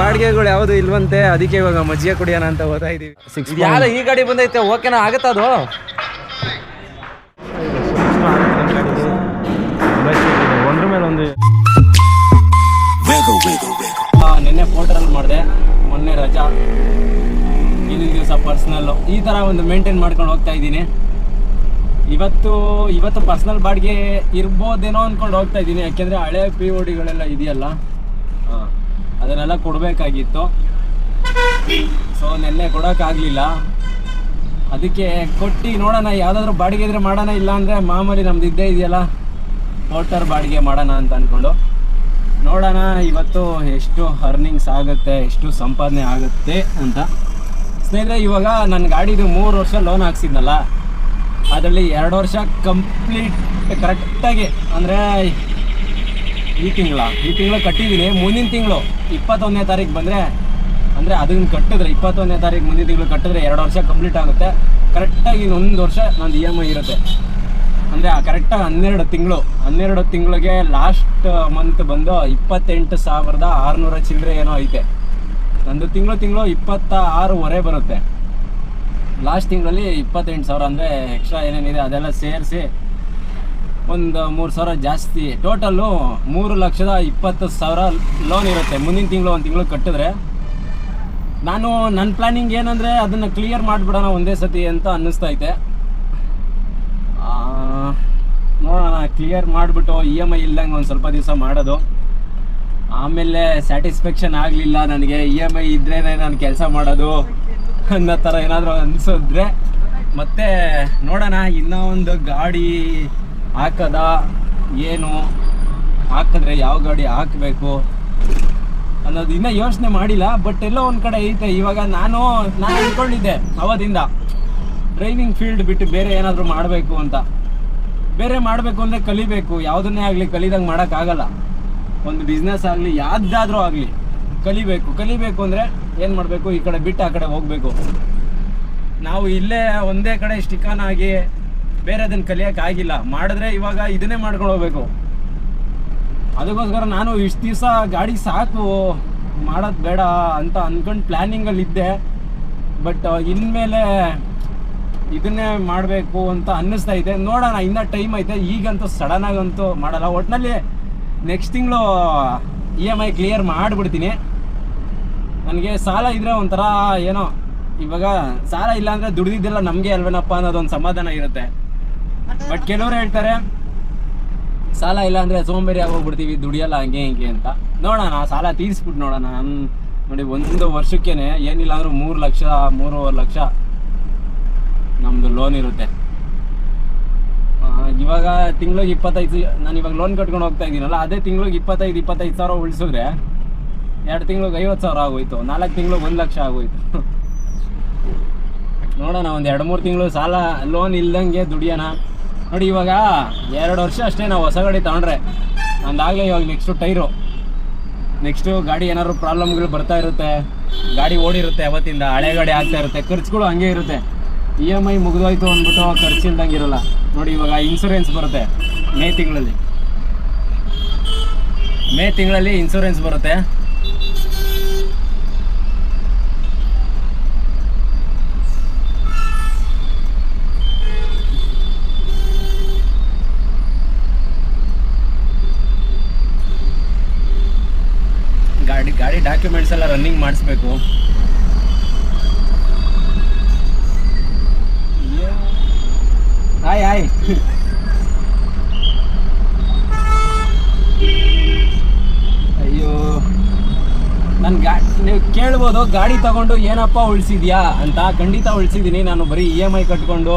ಬಾಡಿಗೆಗಳು ಯಾವುದು ಇಲ್ವಂತೆ, ಅದಕ್ಕೆ ಇವಾಗ ಮಜ್ಜಿಗೆ ಕುಡಿಯೋಣ ಅಂತ ಹೋಗ್ತಾ ಇದೀವಿ. ಯಾವ್ದು ಈ ಗಾಡಿ ಬಂದೈತೆ, ಓಕೆನಾ ಆಗತ್ತ ಅದು? ಒಂದ್ರ ಮೇಲೆ ಒಂದು ನಿನ್ನೆ ಪೋರ್ಟಲ್ ಮಾಡಿದೆ, ಮೊನ್ನೆ ರಜಾ, ಇನ್ನೊಂದು ದಿವಸ ಪರ್ಸ್ನಲ್ಲು, ಈ ಥರ ಒಂದು ಮೇಂಟೈನ್ ಮಾಡ್ಕೊಂಡು ಹೋಗ್ತಾ ಇದ್ದೀನಿ. ಇವತ್ತು ಪರ್ಸ್ನಲ್ ಬಾಡಿಗೆ ಇರ್ಬೋದೇನೋ ಅಂದ್ಕೊಂಡು ಹೋಗ್ತಾ ಇದ್ದೀನಿ. ಯಾಕೆಂದರೆ ಹಳೆ POD ಗಳೆಲ್ಲ ಇದೆಯಲ್ಲ, ಅದನ್ನೆಲ್ಲ ಕೊಡಬೇಕಾಗಿತ್ತು. ಸೊ ನೆನ್ನೆ ಕೊಡೋಕ್ಕಾಗಲಿಲ್ಲ, ಅದಕ್ಕೆ ಕೊಟ್ಟು ನೋಡೋಣ, ಯಾವುದಾದ್ರೂ ಬಾಡಿಗೆ ಇದ್ರೆ ಮಾಡೋಣ, ಇಲ್ಲ ಅಂದರೆ ಮಾಮೂಲಿ ನಮ್ದು ಇದ್ದೇ ಇದೆಯಲ್ಲ ಪೋರ್ಟರ್ ಬಾಡಿಗೆ ಮಾಡೋಣ ಅಂತ ಅಂದ್ಕೊಂಡು ನೋಡೋಣ ಇವತ್ತು ಎಷ್ಟು ಅರ್ನಿಂಗ್ಸ್ ಆಗುತ್ತೆ, ಎಷ್ಟು ಸಂಪಾದನೆ ಆಗುತ್ತೆ ಅಂತ. ಸ್ನೇಹಿತರೆ, ಇವಾಗ ನನ್ನ ಗಾಡಿದು 3 ವರ್ಷ ಲೋನ್ ಹಾಕ್ಸಿದ್ನಲ್ಲ, ಅದರಲ್ಲಿ 2 ವರ್ಷ ಕಂಪ್ಲೀಟ್ ಕರೆಕ್ಟಾಗಿ, ಅಂದರೆ ಈ ತಿಂಗಳು ಕಟ್ಟಿದ್ದೀನಿ. ಮುಂದಿನ ತಿಂಗಳು 21ನೇ ತಾರೀಕು ಬಂದರೆ, ಅಂದರೆ ಅದನ್ನು ಕಟ್ಟಿದ್ರೆ 21ನೇ ತಾರೀಕು ಮುಂದಿನ ತಿಂಗಳು ಕಟ್ಟಿದ್ರೆ 2 ವರ್ಷ ಕಂಪ್ಲೀಟ್ ಆಗುತ್ತೆ. ಕರೆಕ್ಟಾಗಿ ಇನ್ನೊಂದು ವರ್ಷ ನಂದು EMI ಇರುತ್ತೆ. ಅಂದರೆ ಕರೆಕ್ಟಾಗಿ 12 ತಿಂಗಳಿಗೆ ಲಾಸ್ಟ್ ಮಂತ್ ಬಂದು 28,600 ಚಿಲ್ಲರೆ ಏನೋ ಐತೆ. ನಂದು ತಿಂಗಳು 26,500 ಬರುತ್ತೆ. ಲಾಸ್ಟ್ ತಿಂಗಳಲ್ಲಿ 28,000, ಅಂದರೆ ಎಕ್ಸ್ಟ್ರಾ ಏನೇನಿದೆ ಅದೆಲ್ಲ ಸೇರಿಸಿ ಒಂದು 3,000 ಜಾಸ್ತಿ. ಟೋಟಲ್ಲು 3,20,000 ಲೋನ್ ಇರುತ್ತೆ. ಮುಂದಿನ ತಿಂಗಳು ಒಂದು ತಿಂಗಳು ಕಟ್ಟಿದ್ರೆ, ನನ್ನ ಪ್ಲ್ಯಾನಿಂಗ್ ಏನಂದರೆ ಅದನ್ನು ಕ್ಲಿಯರ್ ಮಾಡಿಬಿಡೋಣ ಒಂದೇ ಸತಿ ಅಂತ ಅನ್ನಿಸ್ತೈತೆ. ನೋಡೋಣ, ಕ್ಲಿಯರ್ ಮಾಡಿಬಿಟ್ಟು EMI ಇಲ್ದಂಗೆ ಒಂದು ಸ್ವಲ್ಪ ದಿವಸ ಮಾಡೋದು. ಆಮೇಲೆ ಸ್ಯಾಟಿಸ್ಫ್ಯಾಕ್ಷನ್ ಆಗಲಿಲ್ಲ ನನಗೆ, EMI ಇದ್ರೇ ನಾನು ಕೆಲಸ ಮಾಡೋದು ಅನ್ನೋ ಥರ ಏನಾದರೂ ಅನಿಸಿದ್ರೆ ಮತ್ತೆ ನೋಡೋಣ, ಇನ್ನೂ ಒಂದು ಗಾಡಿ ಹಾಕೋದ, ಏನು ಹಾಕಿದ್ರೆ ಯಾವ ಗಾಡಿ ಹಾಕಬೇಕು ಅನ್ನೋದು ಇನ್ನೂ ಯೋಚನೆ ಮಾಡಿಲ್ಲ. ಬಟ್ ಎಲ್ಲೋ ಒಂದು ಕಡೆ ಐತೆ. ಇವಾಗ ನಾನು ಅಂದ್ಕೊಂಡಿದ್ದೆ ಅವತ್ತಿಂದ ಡ್ರೈವಿಂಗ್ ಫೀಲ್ಡ್ ಬಿಟ್ಟು ಬೇರೆ ಏನಾದರೂ ಮಾಡಬೇಕು ಅಂತ. ಬೇರೆ ಮಾಡಬೇಕು ಅಂದರೆ ಕಲಿಬೇಕು, ಯಾವುದನ್ನೇ ಆಗಲಿ ಕಲಿದಂಗೆ ಮಾಡೋಕ್ಕಾಗಲ್ಲ. ಒಂದು ಬಿಸ್ನೆಸ್ ಆಗಲಿ ಯಾವುದಾದ್ರೂ ಆಗಲಿ ಕಲಿಬೇಕು ಅಂದರೆ ಏನು ಮಾಡಬೇಕು, ಈ ಕಡೆ ಬಿಟ್ಟು ಆ ಕಡೆ ಹೋಗಬೇಕು. ನಾವು ಇಲ್ಲೇ ಒಂದೇ ಕಡೆ ಸ್ಟಿಕಾನ್ ಆಗಿ ಬೇರೆದನ್ನು ಕಲಿಯೋಕ್ಕಾಗಿಲ್ಲ. ಮಾಡಿದ್ರೆ ಇವಾಗ ಇದನ್ನೇ ಮಾಡ್ಕೊಂಡು ಹೋಗ್ಬೇಕು. ಅದಕ್ಕೋಸ್ಕರ ನಾನು ಇಷ್ಟು ದಿವಸ ಗಾಡಿ ಸಾಕು, ಮಾಡೋದು ಬೇಡ ಅಂತ ಅಂದ್ಕೊಂಡು ಪ್ಲ್ಯಾನಿಂಗಲ್ಲಿದ್ದೆ. ಬಟ್ ಇನ್ಮೇಲೆ ಇದನ್ನೇ ಮಾಡಬೇಕು ಅಂತ ಅನ್ನಿಸ್ತಾ ಇದೆ. ನೋಡೋಣ, ಇನ್ನೂ ಟೈಮ್ ಐತೆ. ಈಗಂತೂ ಸಡನ್ನಾಗಂತೂ ಮಾಡಲ್ಲ. ಒಟ್ಟಿನಲ್ಲಿ ನೆಕ್ಸ್ಟ್ ತಿಂಗಳು EMI ಕ್ಲಿಯರ್ ಮಾಡಿಬಿಡ್ತೀನಿ. ನನಗೆ ಸಾಲ ಇದ್ದರೆ ಒಂಥರ ಏನೋ, ಇವಾಗ ಸಾಲ ಇಲ್ಲ ಅಂದರೆ ದುಡಿದಿದ್ದೆಲ್ಲ ನಮಗೆ ಅಲ್ವೇನಪ್ಪ ಅನ್ನೋದೊಂದು ಸಮಾಧಾನ ಇರುತ್ತೆ. ಬಟ್ ಕೆಲವರು ಹೇಳ್ತಾರೆ ಸಾಲ ಇಲ್ಲ ಅಂದರೆ ಸೋಂಬೇರಿ ಆಗೋಗ್ಬಿಡ್ತೀವಿ, ದುಡಿಯಲ್ಲ ಹಂಗೆ ಹಿಂಗೆ ಅಂತ. ನೋಡೋಣ, ಸಾಲ ತೀರಿಸ್ಬಿಟ್ಟು ನೋಡೋಣ. ನೋಡಿ, ಒಂದು ವರ್ಷಕ್ಕೇ ಏನಿಲ್ಲ ಅಂದರೂ 3 ಲಕ್ಷ 3.5 ಲಕ್ಷ ನಮ್ಮದು ಲೋನ್ ಇರುತ್ತೆ. ಇವಾಗ ತಿಂಗಳಿಗೆ 25, ನಾನು ಇವಾಗ ಲೋನ್ ಕಟ್ಕೊಂಡು ಹೋಗ್ತಾ ಇದ್ದೀನಲ್ಲ, ಅದೇ ತಿಂಗಳಿಗೆ 25,000 ಉಳಿಸಿದ್ರೆ 2 ತಿಂಗಳಿಗೆ 50,000 ಆಗೋಯ್ತು. 4 ತಿಂಗಳಿಗೆ 1 ಲಕ್ಷ ಆಗೋಯ್ತು. ನೋಡೋಣ, ಒಂದು 2-3 ತಿಂಗಳು ಸಾಲ ಲೋನ್ ಇಲ್ದಂಗೆ ದುಡಿಯೋಣ. ನೋಡಿ, ಇವಾಗ 2 ವರ್ಷ ಅಷ್ಟೇ ನಾವು ಹೊಸ ಗಾಡಿ ತಗೊಂಡ್ರೆ. ಅಂದಾಗಲೇ ಇವಾಗ ನೆಕ್ಸ್ಟು ಗಾಡಿ ಏನಾದ್ರು ಪ್ರಾಬ್ಲಮ್ಗಳು ಬರ್ತಾ ಇರುತ್ತೆ, ಗಾಡಿ ಓಡಿರುತ್ತೆ, ಅವತ್ತಿಂದ ಹಳೆ ಗಾಡಿ ಆಗ್ತಾ ಇರುತ್ತೆ, ಖರ್ಚುಗಳು ಹಂಗೆ ಇರುತ್ತೆ. EMI ಮುಗಿದೋಯ್ತು ಅಂದ್ಬಿಟ್ಟು ಖರ್ಚಿಲ್ದಂಗೆ ಇರೋಲ್ಲ. ನೋಡಿ, ಇವಾಗ ಇನ್ಸೂರೆನ್ಸ್ ಬರುತ್ತೆ ಮೇ ತಿಂಗಳಲ್ಲಿ ಇನ್ಸೂರೆನ್ಸ್ ಬರುತ್ತೆ. ಗಾಡಿ ಡಾಕ್ಯುಮೆಂಟ್ಸ್ ಎಲ್ಲ ರನ್ನಿಂಗ್ ಮಾಡಿಸ್ಬೇಕು. ಹಾಯ್ ಅಯ್ಯೋ, ನೀವು ಕೇಳ್ಬೋದು ಗಾಡಿ ತಗೊಂಡು ಏನಪ್ಪ ಉಳಿಸಿದ್ಯಾ ಅಂತ. ಖಂಡಿತ ಉಳಿಸಿದ್ದೀನಿ. ನಾನು ಬರೀ EMI ಕಟ್ಕೊಂಡು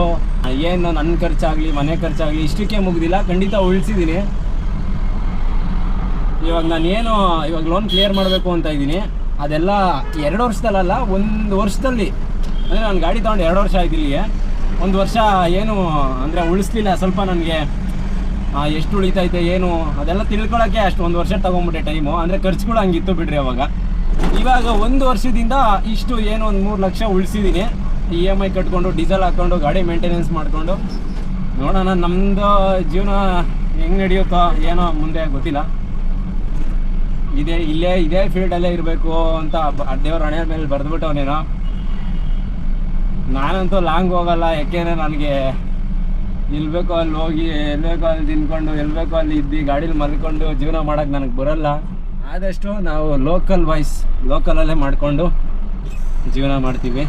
ಏನು ನನ್ನ ಖರ್ಚಾಗಲಿ ಮನೆ ಖರ್ಚಾಗಲಿ ಇಷ್ಟಕ್ಕೆ ಮುಗ್ದಿಲ್ಲ. ಖಂಡಿತ ಉಳಿಸಿದ್ದೀನಿ. ಇವಾಗ ಇವಾಗ ಲೋನ್ ಕ್ಲಿಯರ್ ಮಾಡಬೇಕು ಅಂತ ಇದ್ದೀನಿ. ಅದೆಲ್ಲ 2 ವರ್ಷದಲ್ಲ, 1 ವರ್ಷದಲ್ಲಿ. ಅಂದರೆ ನಾನು ಗಾಡಿ ತೊಗೊಂಡು 2 ವರ್ಷ ಆಯ್ತು. ಇಲ್ಲಿಗೆ 1 ವರ್ಷ ಏನು ಅಂದರೆ ಉಳಿಸ್ಲಿಲ್ಲ. ಸ್ವಲ್ಪ ನನಗೆ ಎಷ್ಟು ಉಳಿತೈತೆ ಏನು ಅದೆಲ್ಲ ತಿಳ್ಕೊಳ್ಳೋಕ್ಕೆ ಅಷ್ಟು 1 ವರ್ಷ ತೊಗೊಂಬಿಟ್ಟೆ ಟೈಮು. ಅಂದರೆ ಖರ್ಚುಗಳು ಹಂಗಿತ್ತು ಬಿಡ್ರಿ ಅವಾಗ. ಇವಾಗ 1 ವರ್ಷದಿಂದ ಇಷ್ಟು ಏನು ಒಂದು 3 ಲಕ್ಷ ಉಳಿಸಿದ್ದೀನಿ. EMI ಕಟ್ಕೊಂಡು ಡೀಸೆಲ್ ಹಾಕ್ಕೊಂಡು ಗಾಡಿ ಮೇಂಟೆನೆನ್ಸ್ ಮಾಡಿಕೊಂಡು ನೋಡೋಣ ನಮ್ಮದು ಜೀವನ ಹೆಂಗೆ ನಡೆಯುತ್ತೋ ಏನೋ ಮುಂದೆ ಗೊತ್ತಿಲ್ಲ. ಇದೇ ಫೀಲ್ಡಲ್ಲೇ ಇರಬೇಕು ಅಂತ ದೇವ್ರ ಹಣೆ ಮೇಲೆ ಬರೆದ್ಬಿಟ್ಟವನೇನೋ. ನಾನಂತೂ ಲಾಂಗ್ ಹೋಗಲ್ಲ, ಯಾಕೆಂದರೆ ನನಗೆ ಎಲ್ಬೇಕೋ ಅಲ್ಲಿ ಹೋಗಿ ಎಲ್ಬೇಕೋ ಅಲ್ಲಿ ತಿನ್ಕೊಂಡು ಎಲ್ಬೇಕೋ ಅಲ್ಲಿ ಇದ್ದು ಗಾಡೀಲಿ ಮಲ್ಕೊಂಡು ಜೀವನ ಮಾಡೋಕ್ಕೆ ನನಗೆ ಬರೋಲ್ಲ. ಆದಷ್ಟು ನಾವು ಲೋಕಲಲ್ಲೇ ಮಾಡಿಕೊಂಡು ಜೀವನ ಮಾಡ್ತೀವಿ.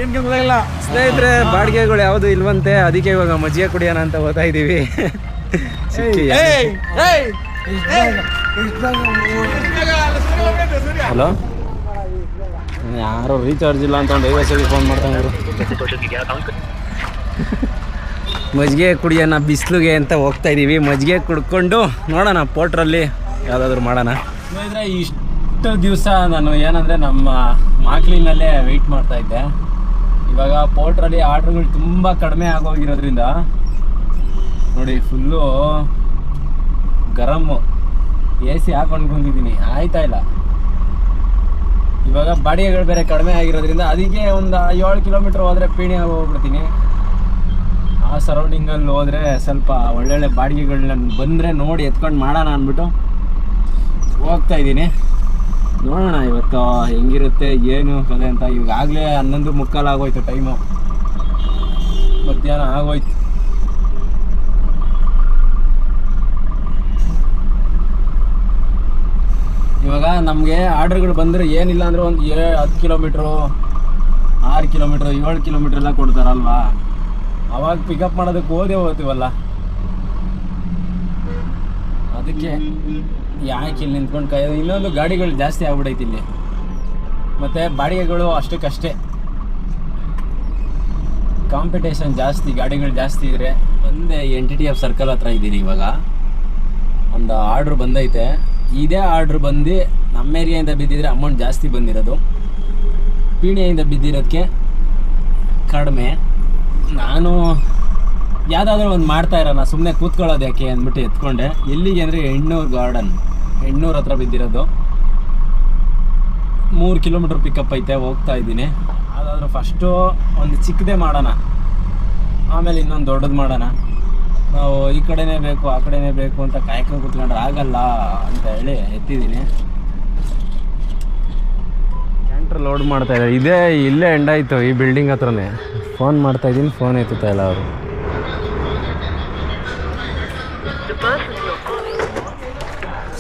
ಏನು ಗೊತ್ತಾಗಿಲ್ಲ ಸ್ನೇಹಿತರೆ, ಬಾಡಿಗೆಗಳು ಯಾವುದು ಇಲ್ವಂತೆ, ಅದಕ್ಕೆ ಇವಾಗ ಮಜ್ಜಿಗೆ ಕುಡಿಯೋಣ ಅಂತ ಹೋಗ್ತಾ ಇದ್ದೀವಿ. ಹಲೋ, ಯಾರೋ ರೀಚಾರ್ಜ್ ಇಲ್ಲ ಅಂತ ಒಂದು 50 ಸಲ ಫೋನ್ ಮಾಡ್ತಾನೆ. ಮಜ್ಜಿಗೆ ಕುಡಿಯೋಣ ಬಿಸಿಲಿಗೆ ಅಂತ ಹೋಗ್ತಾ ಇದ್ದೀವಿ. ಮಜ್ಜಿಗೆ ಕುಡ್ಕೊಂಡು ನೋಡೋಣ ಪೋಟ್ರಲ್ಲಿ ಯಾವುದಾದ್ರೂ ಮಾಡೋಣ. ಅಂದರೆ ಇಷ್ಟು ದಿವಸ ನಾನು ಏನಂದರೆ ನಮ್ಮ ಮಾಕ್ಲಿನಲ್ಲೇ ವೆಯ್ಟ್ ಮಾಡ್ತಾ ಇದ್ದೆ. ಇವಾಗ ಪೋಟ್ರಲ್ಲಿ ಆರ್ಡ್ರ್ಗಳು ತುಂಬ ಕಡಿಮೆ ಆಗೋಗಿರೋದ್ರಿಂದ ನೋಡಿ ಫುಲ್ಲು ಗರಮ್ಮು AC ಹಾಕೊಂಡು ಕುಂತಿದ್ದೀನಿ, ಆಯ್ತಾ ಇಲ್ಲ. ಇವಾಗ ಬಾಡಿಗೆಗಳು ಬೇರೆ ಕಡಿಮೆ ಆಗಿರೋದ್ರಿಂದ ಅದಕ್ಕೆ ಒಂದು 7 ಕಿಲೋಮೀಟ್ರ್ ಹೋದರೆ ಪೀಣಿ ಹೋಗ್ಬಿಡ್ತೀನಿ. ಆ ಸರೌಂಡಿಂಗಲ್ಲಿ ಹೋದರೆ ಸ್ವಲ್ಪ ಒಳ್ಳೊಳ್ಳೆ ಬಾಡಿಗೆಗಳನ್ನ ಬಂದರೆ ನೋಡಿ ಎತ್ಕೊಂಡು ಮಾಡೋಣ ಅಂದ್ಬಿಟ್ಟು ಹೋಗ್ತಾ ಇದ್ದೀನಿ. ನೋಡೋಣ ಇವತ್ತು ಹೆಂಗಿರುತ್ತೆ ಏನು ಕಲೆ ಅಂತ. ಇವಾಗಲೇ 11:45 ಆಗೋಯ್ತು, ಟೈಮು ಮಧ್ಯಾಹ್ನ ಆಗೋಯ್ತು. ಇವಾಗ ನಮಗೆ ಆರ್ಡ್ರ್ಗಳು ಬಂದರೆ ಏನಿಲ್ಲ ಅಂದರೆ ಒಂದು 10 ಕಿಲೋಮೀಟ್ರು 6 ಕಿಲೋಮೀಟ್ರು 7 ಕಿಲೋಮೀಟ್ರ್ ಎಲ್ಲ ಕೊಡ್ತಾರಲ್ವಾ, ಅವಾಗ ಪಿಕಪ್ ಮಾಡೋದಕ್ಕೆ ಹೋಗ್ತೀವಲ್ಲ. ಅದಕ್ಕೆ ಯಾಕೆ ಇಲ್ಲಿ ನಿಂತ್ಕೊಂಡು ಇನ್ನೊಂದು ಗಾಡಿಗಳು ಜಾಸ್ತಿ ಆಗ್ಬಿಡೈತಿ ಇಲ್ಲಿ, ಮತ್ತು ಬಾಡಿಗೆಗಳು ಅಷ್ಟಕ್ಕಷ್ಟೇ, ಕಾಂಪಿಟೇಷನ್ ಜಾಸ್ತಿ, ಗಾಡಿಗಳು ಜಾಸ್ತಿ ಇದ್ರೆ. ಒಂದೇ NTTF ಸರ್ಕಲ್ ಹತ್ರ ಇದ್ದೀನಿ. ಇವಾಗ ಒಂದು ಆರ್ಡ್ರ್ ಬಂದೈತೆ. ಇದೇ ಆರ್ಡ್ರ್ ಬಂದು ನಮ್ಮ ಏರಿಯಾಯಿಂದ ಬಿದ್ದಿದ್ರೆ ಅಮೌಂಟ್ ಜಾಸ್ತಿ ಬಂದಿರೋದು, ಪೀಣಿಯಿಂದ ಬಿದ್ದಿರೋದಕ್ಕೆ ಕಡಿಮೆ. ನಾನು ಯಾವುದಾದ್ರೂ ಒಂದು ಮಾಡ್ತಾ ಇರೋಣ, ಸುಮ್ಮನೆ ಕೂತ್ಕೊಳ್ಳೋದು ಯಾಕೆ ಅಂದ್ಬಿಟ್ಟು ಎತ್ಕೊಂಡೆ. ಎಲ್ಲಿಗೆ ಅಂದರೆ ಹೆಣ್ಣೂರು ಹತ್ರ ಬಿದ್ದಿರೋದು. 3 ಕಿಲೋಮೀಟ್ರ್ ಪಿಕಪ್ ಐತೆ, ಹೋಗ್ತಾ ಇದ್ದೀನಿ. ಯಾವುದಾದ್ರೂ ಫಸ್ಟು ಒಂದು ಚಿಕ್ಕದೇ ಮಾಡೋಣ, ಆಮೇಲೆ ಇನ್ನೊಂದು ದೊಡ್ಡದು ಮಾಡೋಣ. ನಾವು ಈ ಕಡೆನೇ ಬೇಕು ಆ ಕಡೆನೇ ಬೇಕು ಅಂತ ಕಾಯ್ಕೊಂಡು ಕೂತ್ಕೊಂಡ್ರೆ ಆಗಲ್ಲ ಅಂತ ಹೇಳಿ ಎತ್ತಿದ್ದೀನಿ. ಕ್ಯಾಂಟ್ರ್ ಲೋಡ್ ಮಾಡ್ತಾ ಇದ್ದಾರೆ. ಇಲ್ಲೇ ಎಂಡ್ ಆಯಿತು, ಈ ಬಿಲ್ಡಿಂಗ್ ಹತ್ರನೇ. ಫೋನ್ ಮಾಡ್ತಾ ಇದ್ದೀನಿ, ಫೋನ್ ಎತ್ತುತ್ತಾ ಇಲ್ಲ ಅವರು.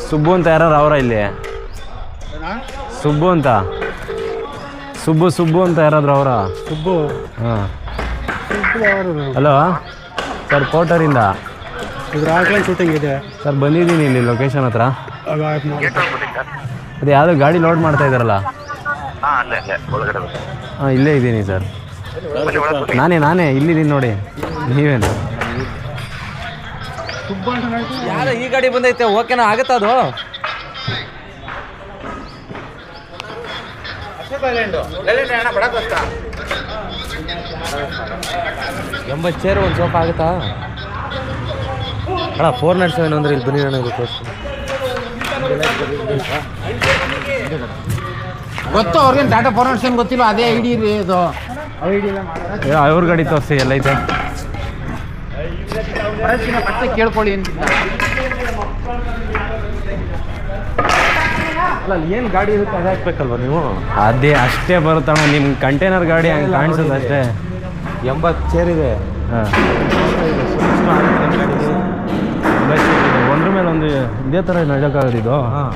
ಸುಬ್ಬು ಅಂತ ಯಾರು ಅವರ ಇಲ್ಲಿ? ಸುಬ್ಬು ಅಂತ ಸುಬ್ಬು ಅಂತ ಯಾರಾದ್ರು ಅವರ? ಸುಬ್ಬು. ಹಾಂ, ಹಲೋ ಸರ್, ಪೋಟರಿಂದ ಶೂಟಿಂಗ್ ಇದೆ ಸರ್. ಬಂದಿದ್ದೀನಿ ಇಲ್ಲಿ ಲೊಕೇಶನ್ ಹತ್ರ. ಅದು ಯಾವುದೋ ಗಾಡಿ ಲೋಡ್ ಮಾಡ್ತಾ ಇದ್ದಾರಲ್ಲ? ಹಾಂ, ಇಲ್ಲೇ ಇದ್ದೀನಿ ಸರ್. ನಾನೇ ಇಲ್ಲಿದ್ದೀನಿ ನೋಡಿ. ನೀವೇನು? ಯಾರು ಈ ಗಾಡಿ ಬಂದೈತೆ? ಓಕೆನಾ, ಆಗುತ್ತಾ ಅದು? 80 ಚೇರು ಒಂದು ಸೋಫಾ ಆಗುತ್ತಾ ಅಣ್ಣ? 497 ಅಂದರೆ ಇಲ್ಲಿ ಬನ್ನಿ ಅಣ್ಣ, ಇದು ತೋರಿಸ್ತೀನಿ. ಗೊತ್ತು ಅವ್ರಿಗೆ, ಟಾಟಾ 497 ಗೊತ್ತಿಲ್ಲ, ಅದೇ ಐಡಿ ರೀ ಇದು. ಅವ್ರ ಗಾಡಿ ತೋರಿಸಿ, ಎಲ್ಲೈತೆ ಮತ್ತೆ ಕೇಳ್ಕೊಳ್ಳಿ ಅಂತಿದ್ದ. ಅಲ್ಲ, ಏನು ಗಾಡಿ ಇರುತ್ತೆ ಅದೇ ಹಾಕ್ಬೇಕಲ್ವ ನೀವು? ಅದೇ ಅಷ್ಟೇ ಬರುತ್ತಣ್ಣ, ನಿಮ್ಮ ಕಂಟೈನರ್ ಗಾಡಿ ಹಂಗೆ ಕಾಣಿಸುತ್ತೆ ಅಷ್ಟೇ. 80 ಚೇರ್ ಇದೆ. ಹಾಂ, ಒಂದ್ರ ಮೇಲೆ ಒಂದು ಇದೇ ಥರ ನಡಕ್ಕಾಗೋದಿದ್ದು. ಹಾಂ,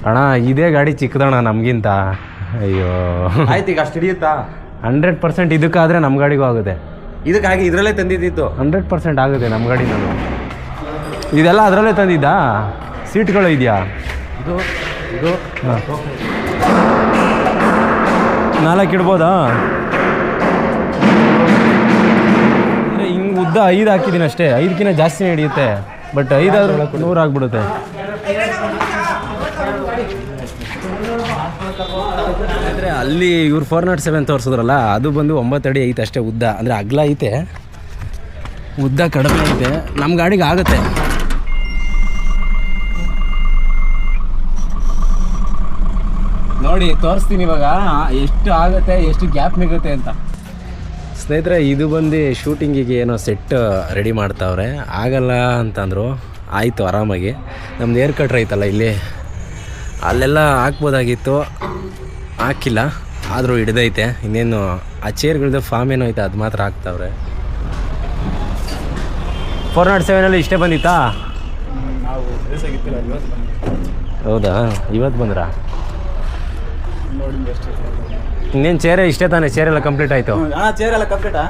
ಅಣ್ಣ ಇದೇ ಗಾಡಿ ಚಿಕ್ಕದಣ್ಣ ನಮಗಿಂತ. ಅಯ್ಯೋ ಆಯ್ತು, ಈಗ ಅಷ್ಟು ಹಿಡಿಯುತ್ತಾ? 100% ಇದಕ್ಕಾದರೆ ನಮ್ಮ ಗಾಡಿಗೂ ಆಗುತ್ತೆ. ಇದಕ್ಕಾಗಿ ಇದರಲ್ಲೇ ತಂದಿದ್ದಿತ್ತು. 100% ಆಗುತ್ತೆ ನಮ್ಮ ಗಾಡಿ. ನಾನು ಇದೆಲ್ಲ ಅದರಲ್ಲೇ ತಂದಿದ್ದಾ? ಸೀಟ್ಗಳು ಇದೆಯಾ? ಇದು ಹಾಂ, 4 ಇಡ್ಬೋದಾ? ಅಂದರೆ ಹಿಂಗೆ ಉದ್ದ 5 ಹಾಕಿದ್ದೀನಿ ಅಷ್ಟೇ. 5ಕ್ಕಿಂತ ಜಾಸ್ತಿನೇ ಹಿಡಿಯುತ್ತೆ, ಬಟ್ 5 ಆದರೂ 100 ಆಗಿಬಿಡುತ್ತೆ. ಅಂದರೆ ಅಲ್ಲಿ ಇವ್ರು 407 ತೋರಿಸಿದ್ರಲ್ಲ, ಅದು ಬಂದು 9 ಅಡಿ ಐತೆ ಅಷ್ಟೇ ಉದ್ದ. ಅಂದರೆ ಅಗಲ ಐತೆ, ಉದ್ದ ಕಡಿಮೆ ಐತೆ. ನಮ್ಮ ಗಾಡಿಗೆ ಆಗುತ್ತೆ. ನೋಡಿ ತೋರಿಸ್ತೀನಿ ಇವಾಗ ಎಷ್ಟು ಆಗುತ್ತೆ ಎಷ್ಟು ಗ್ಯಾಪ್ ಮಿಗುತ್ತೆ ಅಂತ. ಸ್ನೇಹಿತರೆ ಇದು ಬಂದು ಶೂಟಿಂಗಿಗೆ ಏನೋ ಸೆಟ್ ರೆಡಿ ಮಾಡ್ತಾವ್ರೆ, ಆಗಲ್ಲ ಅಂತಂದರು. ಆಯಿತು ಆರಾಮಾಗಿ. ನಮ್ದು ಏರ್ ಕಟ್ರ್ ಐತಲ್ಲ ಇಲ್ಲಿ, ಅಲ್ಲೆಲ್ಲ ಹಾಕ್ಬೋದಾಗಿತ್ತು, ಹಾಕಿಲ್ಲ. ಆದರೂ ಹಿಡ್ದೈತೆ. ಇನ್ನೇನು ಆ ಚೇರ್ಗಳದ್ದು ಫಾರ್ಮ್ ಏನೋ ಐತೆ ಅದು ಮಾತ್ರ ಹಾಕ್ತಾವ್ರೆ. 407 ಇಷ್ಟೇ ಬಂದಿತ್ತಾ? ಹೌದಾ, ಇವತ್ತು ಬಂದ್ರಾ? ಇನ್ನೇನು ಚೇರೇ ಇಷ್ಟೇ ತಾನೇ? ಚೇರೆಲ್ಲ ಕಂಪ್ಲೀಟ್ ಆಯಿತು? ಚೇರೆಲ್ಲ ಕಂಪ್ಲೀಟಾ?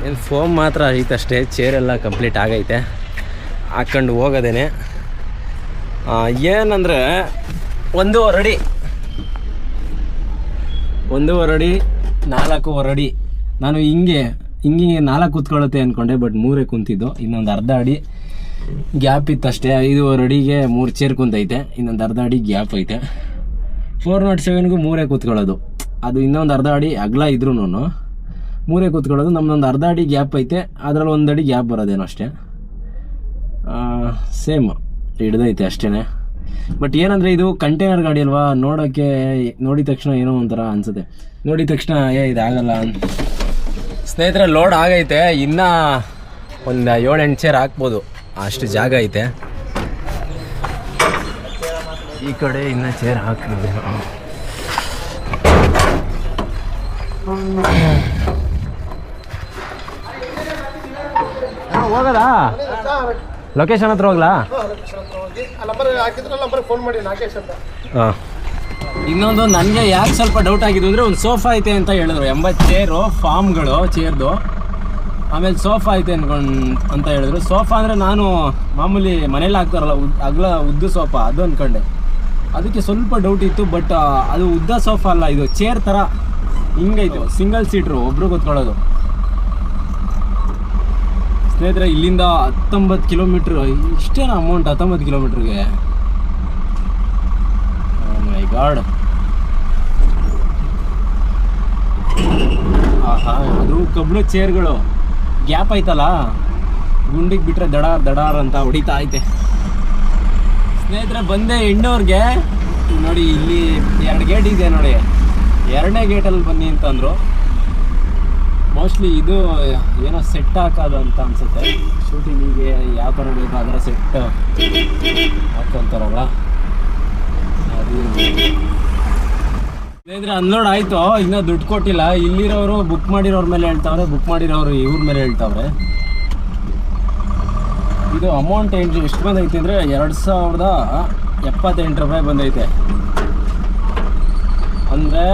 ಏನು ಫೋಮ್ ಮಾತ್ರ ಐತಷ್ಟೇ, ಚೇರೆಲ್ಲ ಕಂಪ್ಲೀಟ್ ಆಗೈತೆ. ಹಾಕ್ಕೊಂಡು ಹೋಗೋದೇನೆ. ಏನಂದರೆ 1.5 ಅಡಿ 4 ಅಡಿ. ನಾನು ಹಿಂಗೆ 4 ಕೂತ್ಕೊಳ್ಳುತ್ತೆ ಅಂದ್ಕೊಂಡೆ, ಬಟ್ 3 ಕುಂತಿದ್ದು. ಇನ್ನೊಂದು ಅರ್ಧ ಅಡಿ ಗ್ಯಾಪ್ ಇತ್ತಷ್ಟೇ. 5.5 ಅಡಿಗೆ 3 ಚೇರ್ ಕುಂತೈತೆ, ಇನ್ನೊಂದು ಅರ್ಧ ಅಡಿ ಗ್ಯಾಪ್ ಐತೆ. 407ಗೂ 3 ಕೂತ್ಕೊಳ್ಳೋದು. ಅದು ಇನ್ನೊಂದು ಅರ್ಧ ಅಡಿ ಅಗಲ ಇದ್ರೂ 3 ಕೂತ್ಕೊಳ್ಳೋದು. ನಮ್ಮದೊಂದು ಅರ್ಧ ಅಡಿ ಗ್ಯಾಪ್ ಐತೆ, ಅದರಲ್ಲಿ 1 ಅಡಿ ಗ್ಯಾಪ್ ಬರೋದೇನೋ ಅಷ್ಟೇ. ಸೇಮ್ ಹಿಡ್ದೈತೆ ಅಷ್ಟೇ. ಬಟ್ ಏನಂದರೆ ಇದು ಕಂಟೈನರ್ ಗಾಡಿ ಅಲ್ವಾ, ನೋಡೋಕ್ಕೆ ನೋಡಿದ ತಕ್ಷಣ ಏನೋ ಒಂಥರ ಅನಿಸುತ್ತೆ. ನೋಡಿದ ತಕ್ಷಣ ಇದಾಗಲ್ಲ ಅಂತ. ಸ್ನೇಹಿತರೆ ಲೋಡ್ ಆಗೈತೆ, ಇನ್ನೂ ಒಂದು 7-8 ಚೇರ್ ಹಾಕ್ಬೋದು, ಅಷ್ಟು ಜಾಗ ಐತೆ. ಈ ಕಡೆ ಇನ್ನೂ ಚೇರ್ ಹಾಕಿದೆ. ಹೋಗದಾ? ಲೊಕೇಶನ್ ಹತ್ರ ಹೋಗ್ಲಾ? ಹಾಂ. ಇನ್ನೊಂದು ನನಗೆ ಯಾಕೆ ಸ್ವಲ್ಪ ಡೌಟ್ ಆಗಿದ್ದು ಅಂದರೆ, ಒಂದು ಸೋಫಾ ಐತೆ ಅಂತ ಹೇಳಿದ್ರು. 80 ಚೇರು ಫಾರ್ಮ್ಗಳು ಚೇರ್ದು, ಆಮೇಲೆ ಸೋಫಾ ಐತೆ ಅಂತ ಹೇಳಿದ್ರು. ಸೋಫಾ ಅಂದರೆ ನಾನು ಮಾಮೂಲಿ ಮನೇಲಿ ಹಾಕ್ತಾರಲ್ಲ ಅಗಲ ಉದ್ದ ಸೋಫಾ, ಅದು ಅಂದ್ಕೊಂಡೆ. ಅದಕ್ಕೆ ಸ್ವಲ್ಪ ಡೌಟ್ ಇತ್ತು. ಬಟ್ ಅದು ಉದ್ದ ಸೋಫಾ ಅಲ್ಲ, ಇದು ಚೇರ್ ಥರ ಹಿಂಗೈತೆ, ಸಿಂಗಲ್ ಸೀಟ್ರು, ಒಬ್ರು ಕೂತ್ಕೊಳ್ಳೋದು. ಸ್ನೇಹಿತರೆ ಇಲ್ಲಿಂದ 19 ಕಿಲೋಮೀಟ್ರ್. ಇಷ್ಟೇನಾ ಅಮೌಂಟ್ 19 ಕಿಲೋಮೀಟ್ರಿಗೆ? ಮೈ ಗಾಡ್. ಆಹಾ, ಅದು ಕಬ್ಬಿಣ ಚೇರ್ಗಳು ಗ್ಯಾಪ್ ಐತಲ್ಲ, ಗುಂಡಿಗೆ ಬಿಟ್ಟರೆ ದಡಾರ್ ಅಂತ ಹೊಡಿತಾ ಐತೆ. ಸ್ನೇಹಿತರೆ ಬಂದೆ ಹೆಣ್ಣವ್ರಿಗೆ. ನೋಡಿ ಇಲ್ಲಿ 2 ಗೇಟ್ ಇದೆ ನೋಡಿ, 2ನೇ ಗೇಟಲ್ಲಿ ಬನ್ನಿ ಅಂತಂದರು. ಮೋಸ್ಟ್ಲಿ ಇದು ಏನೋ ಸೆಟ್ ಹಾಕೋದು ಅಂತ ಅನ್ಸುತ್ತೆ. ಶೂಟಿಂಗಿಗೆ ಯಾವ ಥರ ಬೇಕು ಅದರ ಸೆಟ್ ಹಾಕೊಂತಾರಲ್ಲ ಅದು. ಸ್ನೇಹಿತರೆ ಅನ್ಲೋಡ್ ಆಯಿತು, ಇನ್ನೂ ದುಡ್ಡು ಕೊಟ್ಟಿಲ್ಲ. ಇಲ್ಲಿರೋರು ಬುಕ್ ಮಾಡಿರೋರ ಮೇಲೆ ಹೇಳ್ತಾವ್ರೆ, ಬುಕ್ ಮಾಡಿರೋರು ಇವ್ರ ಮೇಲೆ ಹೇಳ್ತಾವ್ರೆ. ಇದು ಅಮೌಂಟ್ ಎಷ್ಟು ಬಂದೈತೆ ಅಂದರೆ 2078 ರೂಪಾಯಿ ಬಂದೈತೆ. ಅಂದರೆ